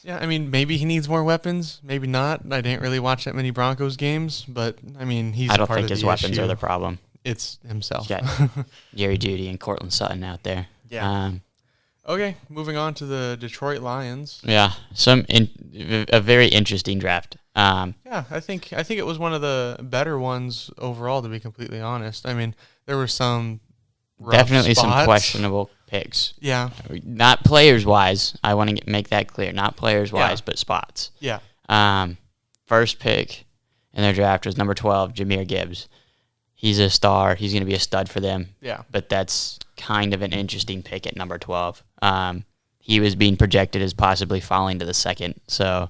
yeah, I mean, maybe he needs more weapons, maybe not. I didn't really watch that many Broncos games, but, I mean, he's I don't a part think of his the weapons issue. are the problem. It's himself. Yeah, Jerry Jeudy and Cortland Sutton out there. Yeah. Okay, moving on to the Detroit Lions. Yeah, a very interesting draft. Yeah, I think it was one of the better ones overall, to be completely honest. I mean, there were some rough definitely spots. some questionable picks. Yeah. Not players-wise. I want to make that clear. Not players-wise, but spots. Yeah. First pick in their draft was number 12, Jahmyr Gibbs. He's a star. He's going to be a stud for them. Yeah. But that's kind of an interesting pick at number 12. He was being projected as possibly falling to the 2nd, so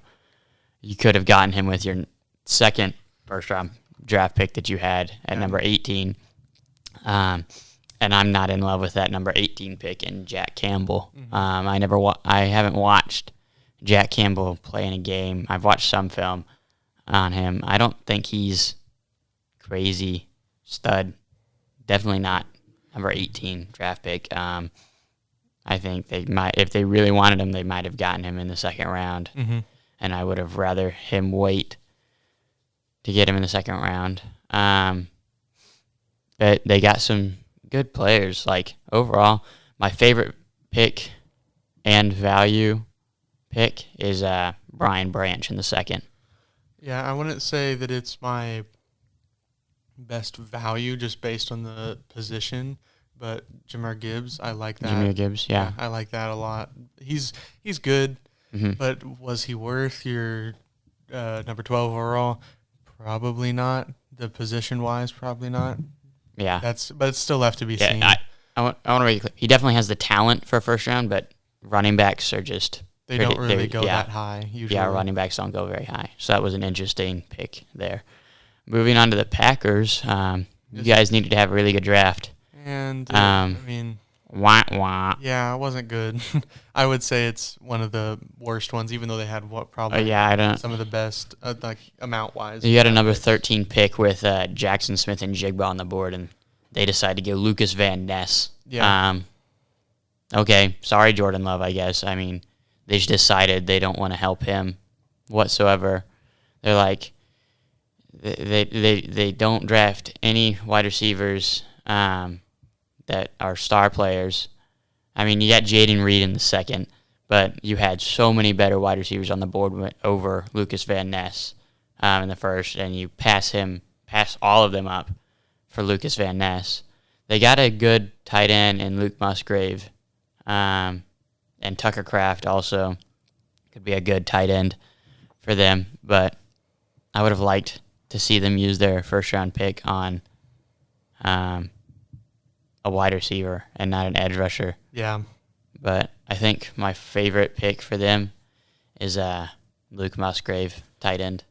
you could have gotten him with your 2nd first-round draft pick that you had at number 18. And I'm not in love with that number 18 pick in Jack Campbell. I haven't watched Jack Campbell play in a game. I've watched some film on him. I don't think he's crazy stud. Definitely not number 18 draft pick. I think they might, if they really wanted him, they might have gotten him in the 2nd round. And I would have rather him wait to get him in the 2nd round. But they got some good players. Like, overall, my favorite pick and value pick is Brian Branch in the 2nd. Yeah, I wouldn't say that it's my best value just based on the position, but Jahmyr Gibbs, I like that. Jahmyr Gibbs, yeah. I like that a lot. He's good, but was he worth your number 12 overall? Probably not. The position-wise, probably not. Yeah. But it's still left to be seen. I want to make it clear. He definitely has the talent for a first round, but running backs are just... They don't really go that high, usually. Yeah, running backs don't go very high. So that was an interesting pick there. Moving on to the Packers, you guys needed to have a really good draft. And, I mean... Wah. Yeah, it wasn't good. I would say it's one of the worst ones, even though they had probably some of the best, like amount-wise. You had a number 13 pick with Jackson Smith and Jigba on the board, and they decided to go Lucas Van Ness. Yeah. Okay, sorry, Jordan Love, I guess. I mean, they just decided they don't want to help him whatsoever. They're like, they don't draft any wide receivers that are star players. I mean, you got Jaden Reed in the 2nd, but you had so many better wide receivers on the board over Lucas Van Ness in the first, and you pass all of them up for Lucas Van Ness. They got a good tight end in Luke Musgrave, and Tucker Kraft also could be a good tight end for them, but I would have liked to see them use their first-round pick on a wide receiver and not an edge rusher. Yeah. But I think my favorite pick for them is Luke Musgrave, tight end,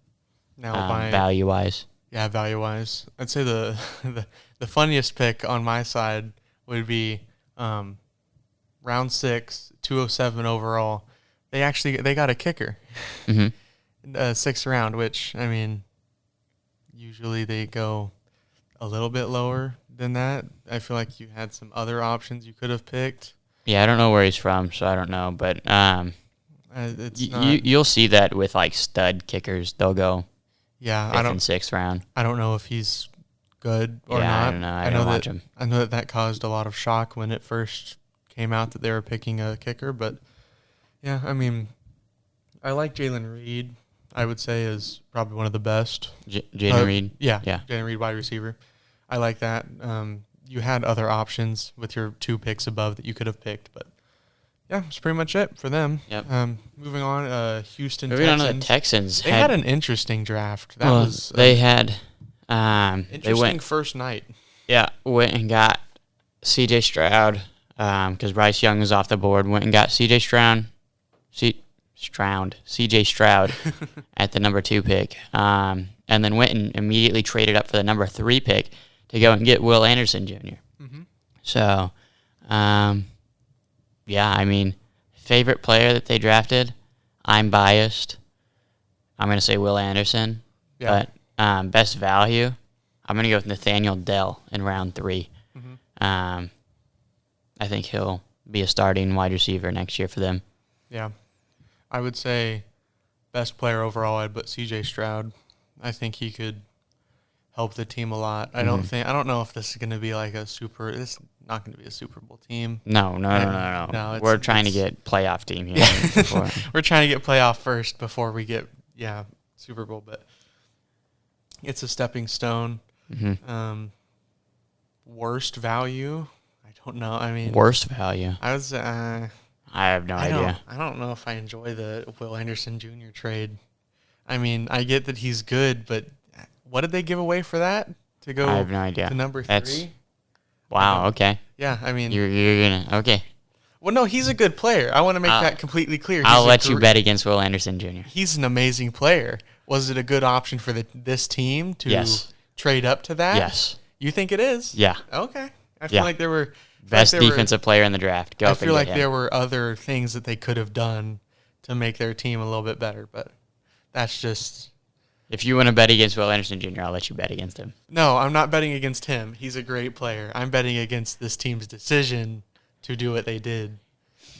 value-wise. Yeah, value-wise. I'd say the funniest pick on my side would be round 6, 207 overall. They got a kicker. Mm-hmm. Sixth round, which, I mean, usually they go a little bit lower than that. I feel like you had some other options you could have picked. Yeah, I don't know where he's from, so I don't know. But you'll see that with, like, stud kickers. They'll go fifth and sixth round. I don't know if he's good or not. I don't know. I don't watch him. I know that caused a lot of shock when it first came out that they were picking a kicker. But, yeah, I mean, I like Jalen Reed. I would say is probably one of the best. Jalen Reed? Yeah. Jalen Reed, wide receiver. I like that. You had other options with your 2 picks above that you could have picked, but yeah, that's pretty much it for them. Yep. Moving on, Houston Moving Texans. on to the Texans. They had an interesting draft. They had interesting first night. Yeah, went and got C.J. Stroud because Bryce Young was off the board. Went and got C.J. Stroud at the number 2 pick, and then went and immediately traded up for the number 3 pick to go and get Will Anderson Jr. Mm-hmm. So, yeah, I mean, favorite player that they drafted, I'm biased. I'm going to say Will Anderson. Yeah. But best value, I'm going to go with Nathaniel Dell in round 3. Mm-hmm. I think he'll be a starting wide receiver next year for them. Yeah. I would say best player overall, I'd put C.J. Stroud. I think he could help the team a lot. I don't know if this is going to be like this is not going to be a Super Bowl team. No. We're trying to get playoff team here. We're trying to get playoff first before we get Super Bowl, but it's a stepping stone. Mm-hmm. Worst value? I don't know. I mean, worst value. I was. I have no idea. I don't know if I enjoy the Will Anderson Jr. trade. I mean, I get that he's good, but what did they give away for that to go? I have no idea. To number 3? Wow. Okay. Yeah, I mean, you're gonna okay. Well, no, he's a good player. I want to make that completely clear. I'll let you bet against Will Anderson Jr. He's an amazing player. Was it a good option for this team to trade up to that? Yes. You think it is? Yeah. Okay. I feel like there were best defensive player in the draft. I feel like there were other things that they could have done to make their team a little bit better, but that's just. If you want to bet against Will Anderson Jr., I'll let you bet against him. No, I'm not betting against him. He's a great player. I'm betting against this team's decision to do what they did.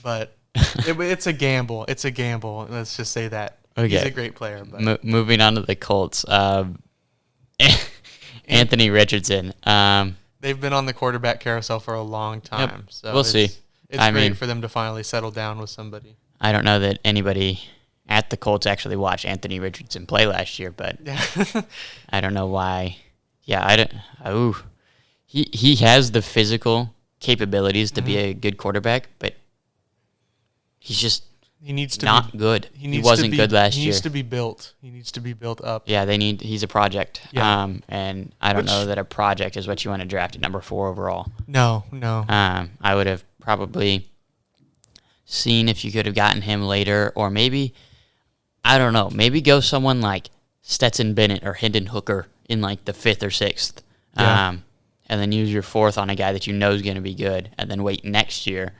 But it's a gamble. It's a gamble. Let's just say that. Okay. He's a great player. But. Moving on to the Colts. Anthony Richardson. They've been on the quarterback carousel for a long time. Yep. So we'll see. It's great for them to finally settle down with somebody. I don't know that anybody at the Colts actually watched Anthony Richardson play last year, but I don't know why. Yeah, he has the physical capabilities to be a good quarterback, but he's just not good. He wasn't good last year. He needs to be built. He needs to be built up. Yeah, he's a project. Yeah. And I don't know that a project is what you want to draft at number 4 overall. No. I would have probably seen if you could have gotten him later, or maybe, I don't know, maybe go someone like Stetson Bennett or Hendon Hooker in like the 5th or 6th. Yeah. And then use your 4th on a guy that you know is going to be good, and then wait next year.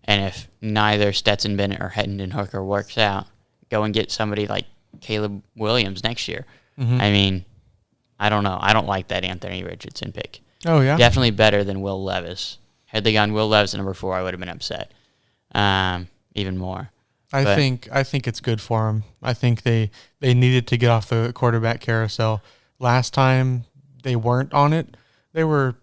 And if neither Stetson Bennett or Hendon Hooker works out, go and get somebody like Caleb Williams next year. Mm-hmm. I mean, I don't know. I don't like that Anthony Richardson pick. Oh, yeah? Definitely better than Will Levis. Had they gone Will Levis at number 4, I would have been upset even more. I think it's good for them. I think they needed to get off the quarterback carousel. Last time they weren't on it. They were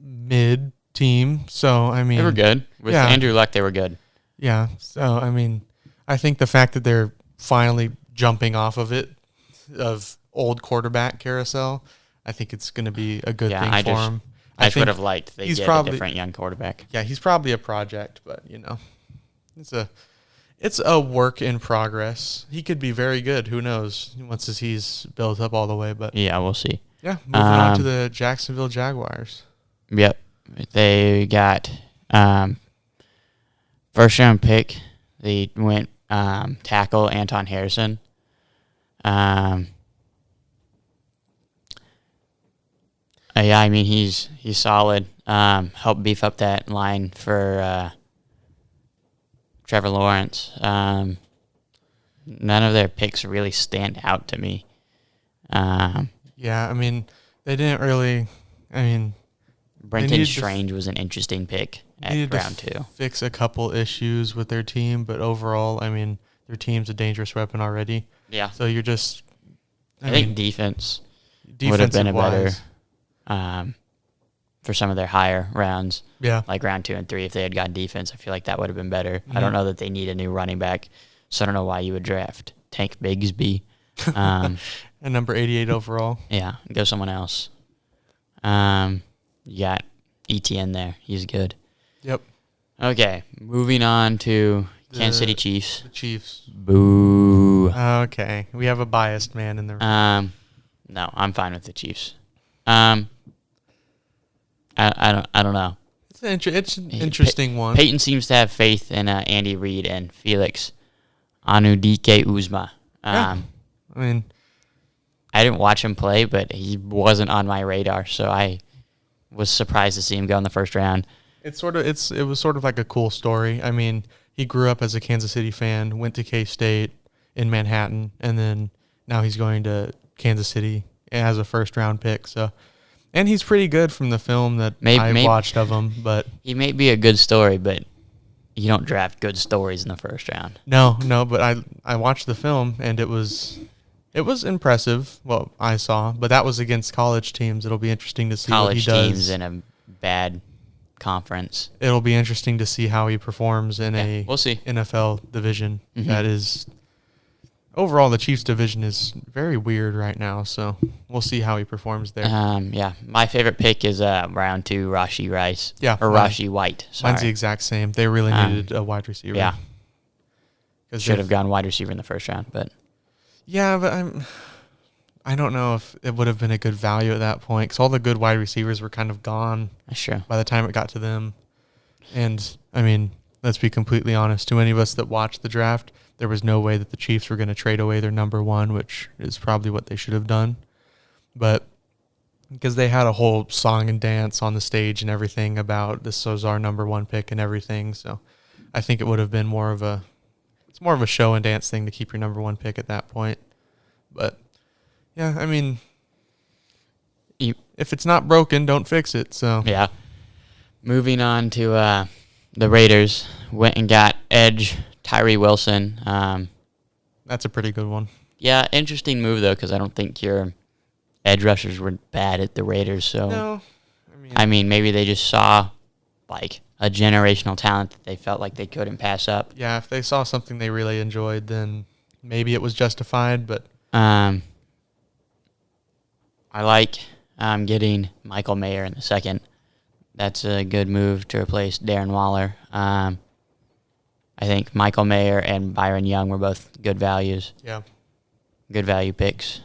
mid-team, so, I mean. They were good. With Andrew Luck, they were good. Yeah. So, I mean, I think the fact that they're finally jumping off of it, of old quarterback carousel, I think it's going to be a good thing for him. I just would have liked they get a different young quarterback. Yeah, he's probably a project, but, it's a work in progress. He could be very good. Who knows? Once he's built up all the way, but yeah, we'll see. Yeah, moving on to the Jacksonville Jaguars. Yep, they got first round pick. They went tackle Anton Harrison. Yeah, I mean he's solid. Helped beef up that line for Trevor Lawrence. None of their picks really stand out to me. Yeah, I mean they didn't really. I mean, Brenton Strange was an interesting pick at round 2. Fix a couple issues with their team, but overall, I mean, their team's a dangerous weapon already. Yeah. So you're just. I think defense would have been a better for some of their higher rounds. Yeah. Like round 2 and 3, if they had gotten defense, I feel like that would have been better. Mm-hmm. I don't know that they need a new running back, so I don't know why you would draft Tank Bigsby. And number 88 overall. Yeah, go someone else. You got ETN there. He's good. Yep. Okay, moving on to Kansas City Chiefs. The Chiefs. Boo. Okay, we have a biased man in the room. No, I'm fine with the Chiefs. I don't know. It's an interesting one. Peyton seems to have faith in Andy Reid and Felix Anudike Uzma. Yeah. I mean, I didn't watch him play, but he wasn't on my radar, so I was surprised to see him go in the first round. It was sort of like a cool story. I mean, he grew up as a Kansas City fan, went to K-State in Manhattan, and then now he's going to Kansas City as a first-round pick. So, and he's pretty good from the film that I watched of him. But he may be a good story, but you don't draft good stories in the first round. No, but I watched the film, and it was impressive what I saw, but that was against college teams. It'll be interesting to see what he does. College teams in a bad conference. It'll be interesting to see how he performs in we'll see. NFL division. Mm-hmm. That is, overall, the Chiefs division is very weird right now, so we'll see how he performs there. Yeah, my favorite pick is round 2, Rashee Rice. Yeah, or Rashee White. Sorry. Mine's the exact same. They really needed a wide receiver. Yeah, should have gone wide receiver in the first round, but. Yeah, but I don't know if it would have been a good value at that point because all the good wide receivers were kind of gone. Sure. By the time it got to them. And, I mean, let's be completely honest. To any of us that watched the draft, there was no way that the Chiefs were going to trade away their number 1, which is probably what they should have done. But because they had a whole song and dance on the stage and everything about this was our number 1 pick and everything. So I think it would have been more of a show and dance thing to keep your number 1 pick at that point. But, yeah, I mean, if it's not broken, don't fix it. So yeah. Moving on to the Raiders, went and got edge Tyree Wilson. That's a pretty good one. Yeah, interesting move, though, because I don't think your edge rushers were bad at the Raiders. So no. I mean, maybe they just saw, like, a generational talent that they felt like they couldn't pass up. Yeah, if they saw something they really enjoyed, then maybe it was justified, but... I like getting Michael Mayer in the second. That's a good move to replace Darren Waller. I think Michael Mayer and Byron Young were both good values. Yeah. Good value picks.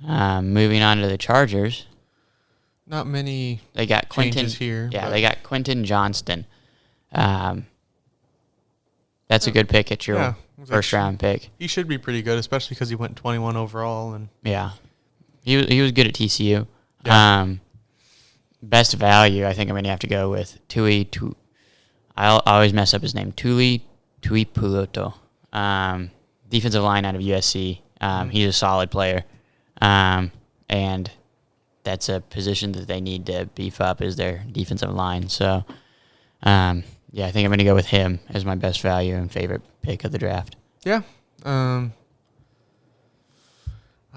Moving on to the Chargers. Not many they got Quentin here. Yeah, they got Quentin Johnston. That's a good pick at your first-round pick. He should be pretty good, especially because he went 21 overall. And yeah. He was good at TCU. Yeah. Best value, I think I'm going to have to go with Tui. I always mess up his name. Tui Puloto. Defensive line out of USC. He's a solid player. And that's a position that they need to beef up is their defensive line. So, yeah, I think I'm going to go with him as my best value and favorite pick of the draft. Yeah. I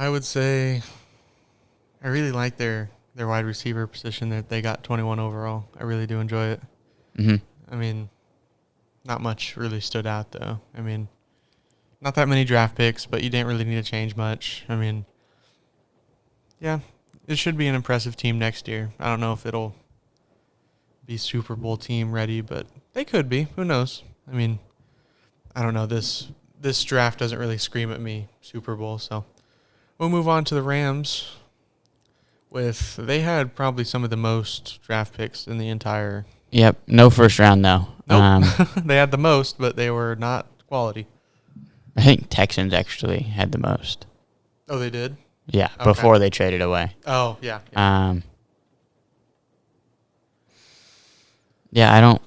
would say I really like their wide receiver position that they got 21 overall. I really do enjoy it. Mm-hmm. I mean, Not much really stood out, though. I mean, not that many draft picks, but you didn't really need to change much. I mean, yeah, it should be an impressive team next year. I don't know if it'll be Super Bowl team ready, but they could be. Who knows? I mean, I don't know. This draft doesn't really scream at me Super Bowl, so we'll move on to the Rams. They had probably some of the most draft picks in the entire. Yep, no first round though. Nope. They had the most, but they were not quality. I think Texans actually had the most. Oh, they did? Yeah, Okay. before they traded away. Oh, yeah. Yeah, I don't.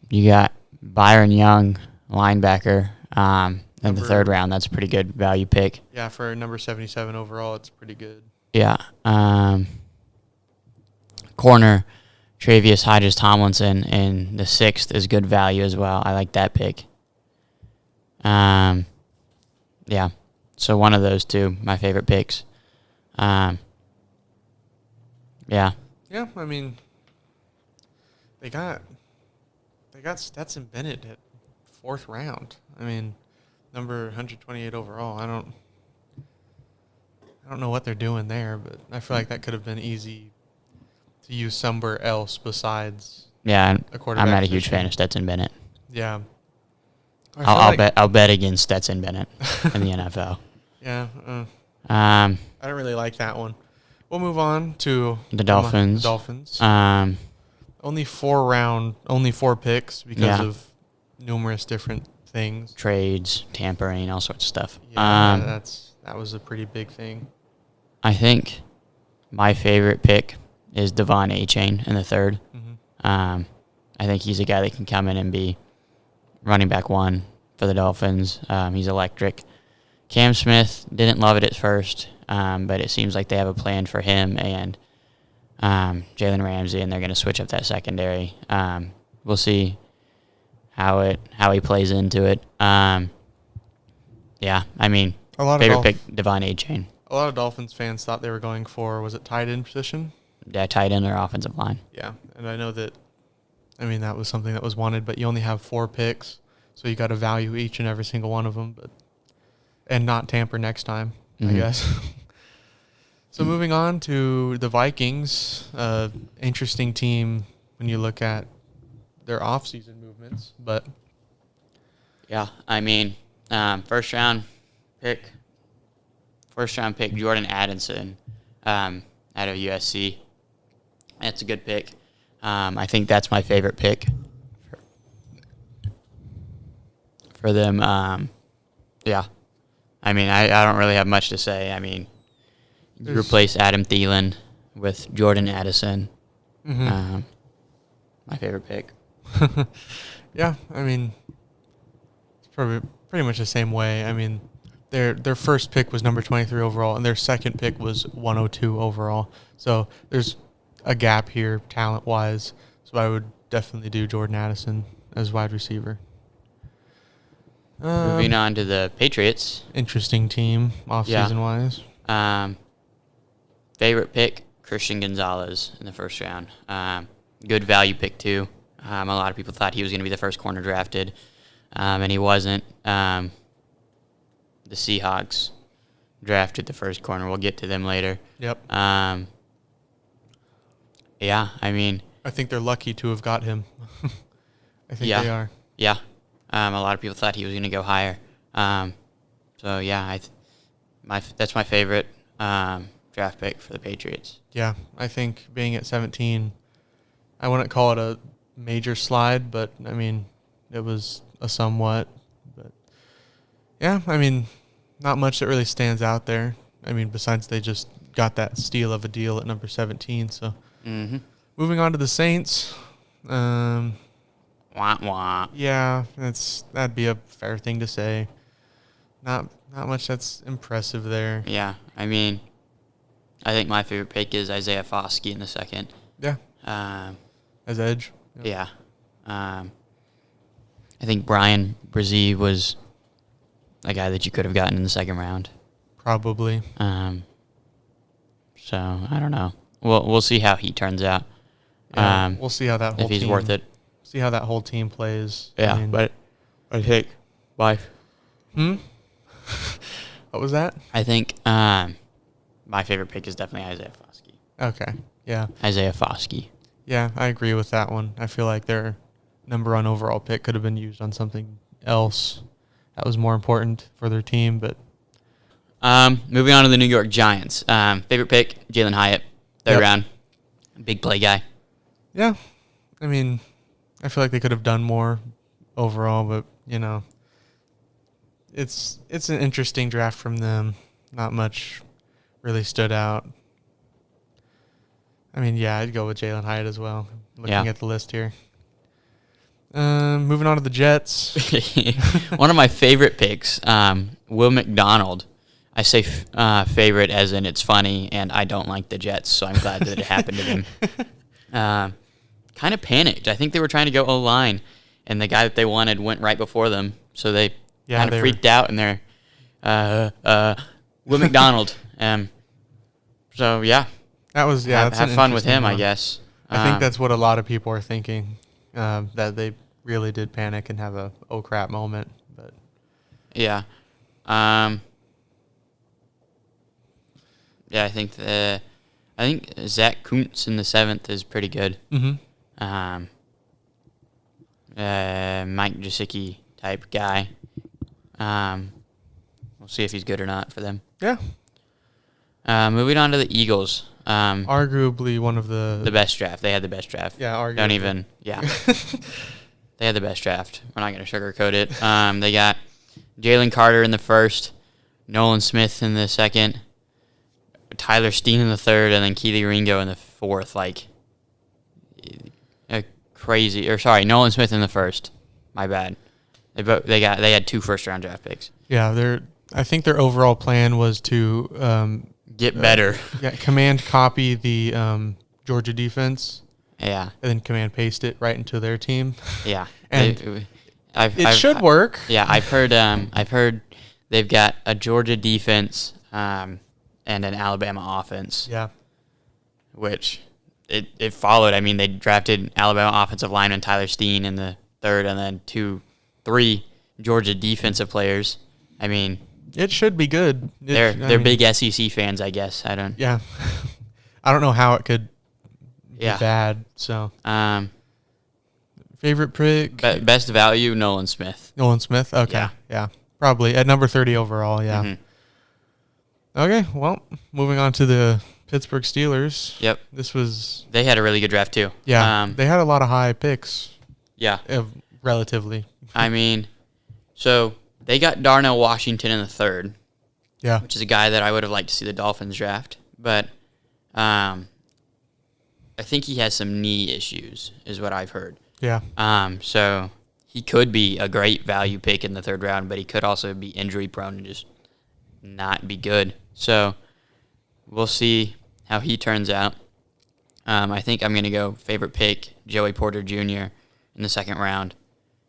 You got Byron Young, linebacker, in the third round. That's a pretty good value pick. Yeah, for number 77 overall, it's pretty good. Yeah. Corner, Travius Hodges-Tomlinson in the 6th is good value as well. I like that pick. Yeah. So one of those two, my favorite picks. Yeah. Yeah, I mean, they got Stetson Bennett at 4th round. I mean, number 128 overall. I don't know what they're doing there, but I feel like that could have been easy to use somewhere else besides. Yeah, a quarterback. I'm not a huge fan of Stetson Bennett. Yeah. I'll bet against Stetson Bennett in the NFL. Yeah. I I don't really like that one. We'll move on to the Dolphins. Only 4 picks because of numerous different things. Trades, tampering, all sorts of stuff. Yeah, that was a pretty big thing. I think my favorite pick is Devon Achane in the 3rd. Mm-hmm. I think he's a guy that can come in and be running back 1 for the Dolphins. He's electric. Cam Smith didn't love it at first, but it seems like they have a plan for him and Jalen Ramsey, and they're going to switch up that secondary. We'll see how he plays into it. Yeah, I mean, favorite pick, Devon Achane. A lot of Dolphins fans thought they were going for, was it tight end position? Yeah, tight end or offensive line. Yeah, and I know that, that was something that was wanted, but you only have 4 picks, so you got to value each and every single one of them, and not tamper next time, I guess. So moving on to the Vikings, interesting team when you look at their offseason movements, but yeah, I mean, first round pick Jordan Addison out of USC. That's a good pick. I think that's my favorite pick for them. Yeah, I mean, I don't really have much to say. I mean, you replace Adam Thielen with Jordan Addison. Mm-hmm. My favorite pick. Yeah, I mean, it's probably pretty much the same way. I mean, their first pick was number 23 overall, and their second pick was 102 overall. So there's a gap here talent-wise. So I would definitely do Jordan Addison as wide receiver. Moving on to the Patriots. Interesting team off-season-wise. Favorite pick, Christian Gonzalez in the first round. Good value pick, too. A lot of people thought he was going to be the first corner drafted, and he wasn't. The Seahawks drafted the first corner. We'll get to them later. Yep. Yeah, I mean, I think they're lucky to have got him. I think they are. Yeah. A lot of people thought he was going to go higher. So, yeah, that's my favorite draft pick for the Patriots. Yeah, I think being at 17, I wouldn't call it a major slide, but, I mean, it was a somewhat. But, yeah, I mean, not much that really stands out there. I mean, besides they just got that steal of a deal at number 17. So, moving on to the Saints. Wah, wah. Yeah, that'd be a fair thing to say. Not much that's impressive there. Yeah, I mean, I think my favorite pick is Isaiah Foskey in the second. Yeah. As edge. Yep. Yeah. I think Brian Brzee was a guy that you could have gotten in the second round. Probably. So I don't know. We'll see how he turns out. Yeah, we'll see how that whole if he's team worth it See how that whole team plays. Yeah, I mean, but I think my what was that? I think my favorite pick is definitely Isaiah Foskey. Okay. Yeah. Isaiah Foskey. Yeah, I agree with that one. I feel like their number one overall pick could have been used on something else that was more important for their team. But moving on to the New York Giants. Favorite pick, Jalen Hyatt, third round. Big play guy. Yeah. I mean, I feel like they could have done more overall, but, it's an interesting draft from them. Not much really stood out. I mean, yeah, I'd go with Jalen Hyatt as well, looking at the list here. Moving on to the Jets. One of my favorite picks, Will McDonald. I say favorite as in it's funny, and I don't like the Jets, so I'm glad that it happened to him. Kind of panicked. I think they were trying to go O-line, and the guy that they wanted went right before them, so they kind of freaked out, and they're Will McDonald. So, yeah. That was, have fun with him, I guess. I think that's what a lot of people are thinking, that they really did panic and have a oh crap moment. But yeah, I think Zach Kuntz in the 7th is pretty good. Mm-hmm. Mike Gesicki type guy. We'll see if he's good or not for them. Yeah. Moving on to the Eagles. Arguably one of the best draft. They had the best draft. Yeah, arguably. They had the best draft. We're not going to sugarcoat it. They got Jalen Carter in the 1st, Nolan Smith in the 2nd, Tyler Steen in the 3rd, and then Keely Ringo in the 4th. Like, Nolan Smith in the 1st. My bad. They had 2 first-round draft picks. Yeah, I think their overall plan was to get better. Command copy the Georgia defense. Yeah. And then command paste it right into their team. Yeah. And it should work. Yeah, I've heard they've got a Georgia defense and an Alabama offense. Yeah. Which it followed. I mean, they drafted Alabama offensive lineman Tyler Steen in the 3rd, and then 3 Georgia defensive players. I mean, it should be good. They're big SEC fans, I guess. Yeah. I don't know how it could be bad. So, favorite pick? Best value, Nolan Smith. Nolan Smith? Okay. Yeah. Probably at number 30 overall, yeah. Mm-hmm. Okay, well, moving on to the Pittsburgh Steelers. Yep. They had a really good draft, too. Yeah, they had a lot of high picks. Yeah. Relatively. I mean, so they got Darnell Washington in the 3rd. Yeah. Which is a guy that I would have liked to see the Dolphins draft. But I think he has some knee issues, is what I've heard. Yeah. So he could be a great value pick in the 3rd round, but he could also be injury prone and just not be good. So we'll see how he turns out. I think I'm going to go favorite pick, Joey Porter Jr. in the 2nd round.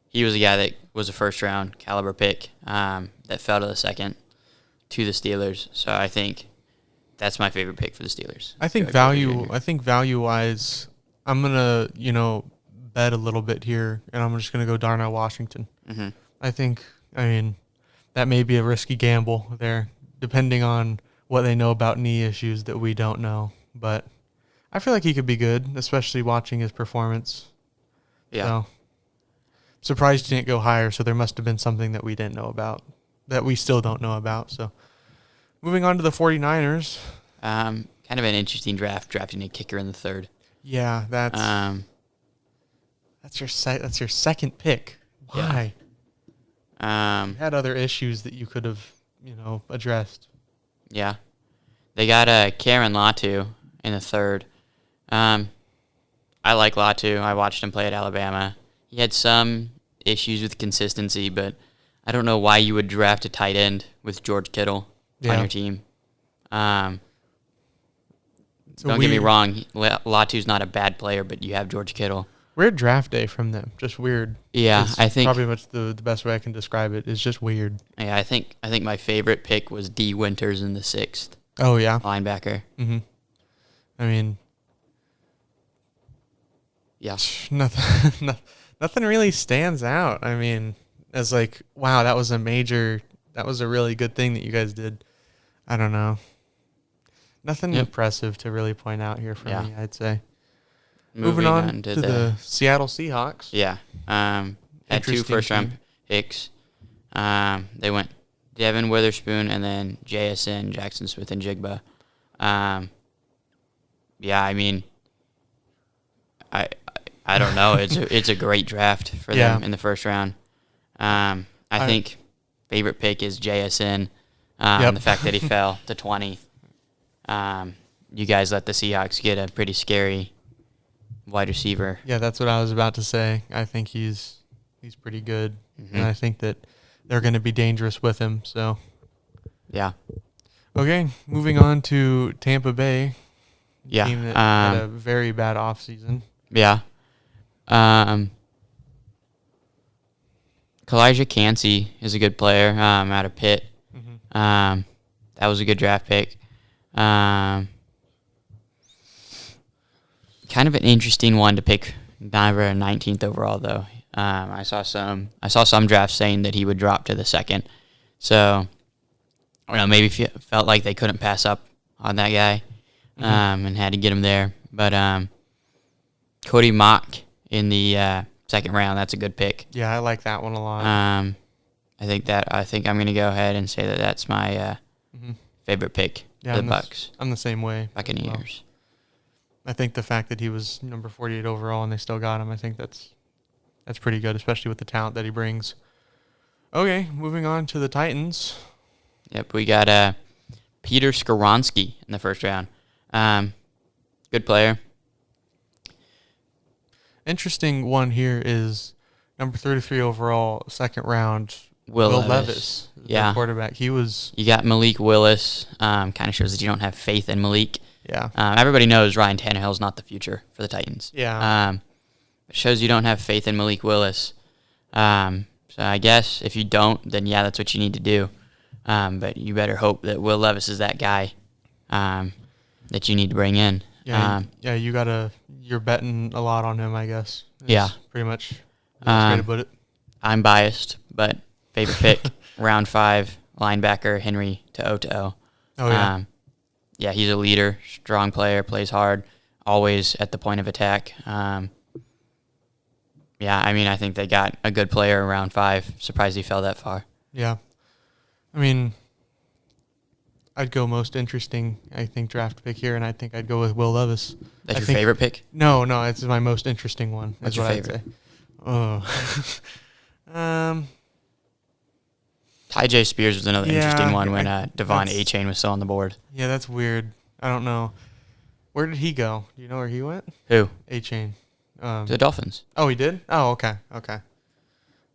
He was a guy that was a 1st-round caliber pick that fell to the 2nd to the Steelers. So I think that's my favorite pick for the Steelers. I think value-wise, I'm gonna bet a little bit here, and I'm just gonna go Darnell Washington. Mm-hmm. I mean, that may be a risky gamble there, depending on what they know about knee issues that we don't know. But I feel like he could be good, especially watching his performance. Yeah. So, surprised he didn't go higher, so there must have been something that we didn't know about, that we still don't know about. So, moving on to the 49ers. Kind of an interesting draft, drafting a kicker in the 3rd. Yeah, that's your 2nd pick. Why? Yeah. You had other issues that you could have, addressed. Yeah. They got Karen Latu in the 3rd. I like Latu. I watched him play at Alabama. He had some issues with consistency, but I don't know why you would draft a tight end with George Kittle on your team. Don't get me wrong, Latu's not a bad player, but you have George Kittle. Weird draft day from them. Just weird. Yeah, I think probably much the best way I can describe it is just weird. Yeah, I think my favorite pick was D. Winters in the 6th. Oh yeah, linebacker. Mm-hmm. I mean, yeah, Nothing really stands out. I mean, as like, wow, that was a really good thing that you guys did. I don't know. Nothing impressive to really point out here for me, I'd say. Moving on to the Seattle Seahawks. Yeah. Had 2 first-round picks. They went Devin Witherspoon and then JSN, Jackson Smith and Jigba. Yeah, I mean, I don't know. It's a great draft for them in the first round. I think favorite pick is JSN. The fact that he fell to 20. You guys let the Seahawks get a pretty scary wide receiver. Yeah, that's what I was about to say. I think he's pretty good, and I think that they're going to be dangerous with him. So, yeah. Okay, moving on to Tampa Bay. Yeah, team that had a very bad offseason. Yeah. Kalijah Cansey is a good player out of Pitt. That was a good draft pick. Kind of an interesting one to pick, never 19th overall though. I saw some drafts saying that he would drop to the second. So I don't know, maybe felt like they couldn't pass up on that guy and had to get him there. But Cody Mock in the second round, that's a good pick. Yeah, I like that one a lot. I think I'm going to go ahead and say that that's my favorite pick. Yeah, the Bucks. I'm the same way. Buccaneers. Well, I think the fact that he was number 48 overall and they still got him, I think that's pretty good, especially with the talent that he brings. Okay, moving on to the Titans. Yep, we got Peter Skoronski in the first round. Good player. Interesting one here is number 33 overall, second round, Will Levis. Yeah. Quarterback. You got Malik Willis. Kind of shows that you don't have faith in Malik. Yeah. Everybody knows Ryan Tannehill's not the future for the Titans. Yeah. It shows you don't have faith in Malik Willis. So I guess if you don't, then yeah, that's what you need to do. But you better hope that Will Levis is that guy that you need to bring in. Yeah. You're betting a lot on him, I guess. Yeah. Pretty much the best way to put it. I'm biased, but favorite pick, round 5, linebacker, Henry To'o. Oh, yeah. Yeah, he's a leader, strong player, plays hard, always at the point of attack. Yeah, I mean, I think they got a good player in round 5. Surprised he fell that far. Yeah. I mean, I'd go most interesting, I think, draft pick here, and I think I'd go with Will Levis. That's your favorite pick? No, it's my most interesting one. What's your favorite? Oh. Ty Spears was another interesting one when Devon A-Chain was still on the board. Yeah, that's weird. I don't know. Where did he go? Do you know where he went? Who? A-Chain. The Dolphins. Oh, he did? Oh, okay.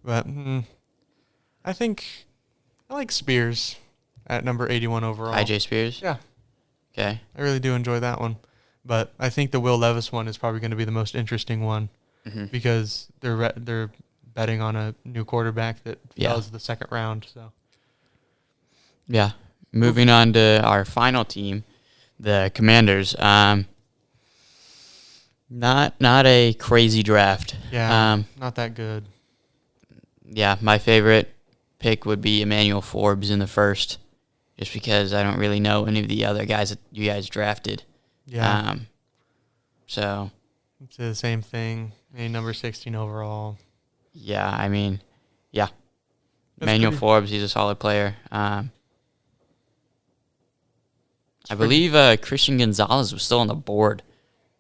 But I think I like Spears at number 81 overall. Ty Spears? Yeah. Okay. I really do enjoy that one. But I think the Will Levis one is probably going to be the most interesting one because they're betting on a new quarterback that falls the second round. So. Yeah. Moving on to our final team, the Commanders. Not a crazy draft. Yeah, not that good. Yeah, my favorite pick would be Emmanuel Forbes in the first, just because I don't really know any of the other guys that you guys drafted. Yeah. So. It's the same thing. Number 16 overall. Yeah, I mean, yeah. Emmanuel Forbes, he's a solid player. I believe Christian Gonzalez was still on the board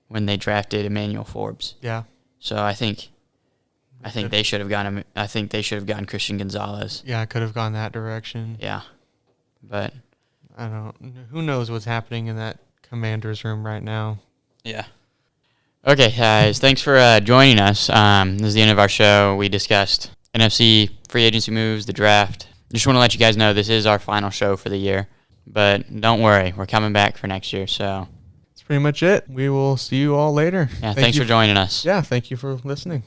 when they drafted Emmanuel Forbes. Yeah. So I think they should have gone. I think they should have gone Christian Gonzalez. Yeah, I could have gone that direction. Yeah, but I don't. Who knows what's happening in that Commanders room right now? Yeah. Okay, guys. Thanks for joining us. This is the end of our show. We discussed NFC free agency moves, the draft. Just want to let you guys know this is our final show for the year. But don't worry, we're coming back for next year. So that's pretty much it. We will see you all later. Yeah, thanks for joining us. Yeah, thank you for listening.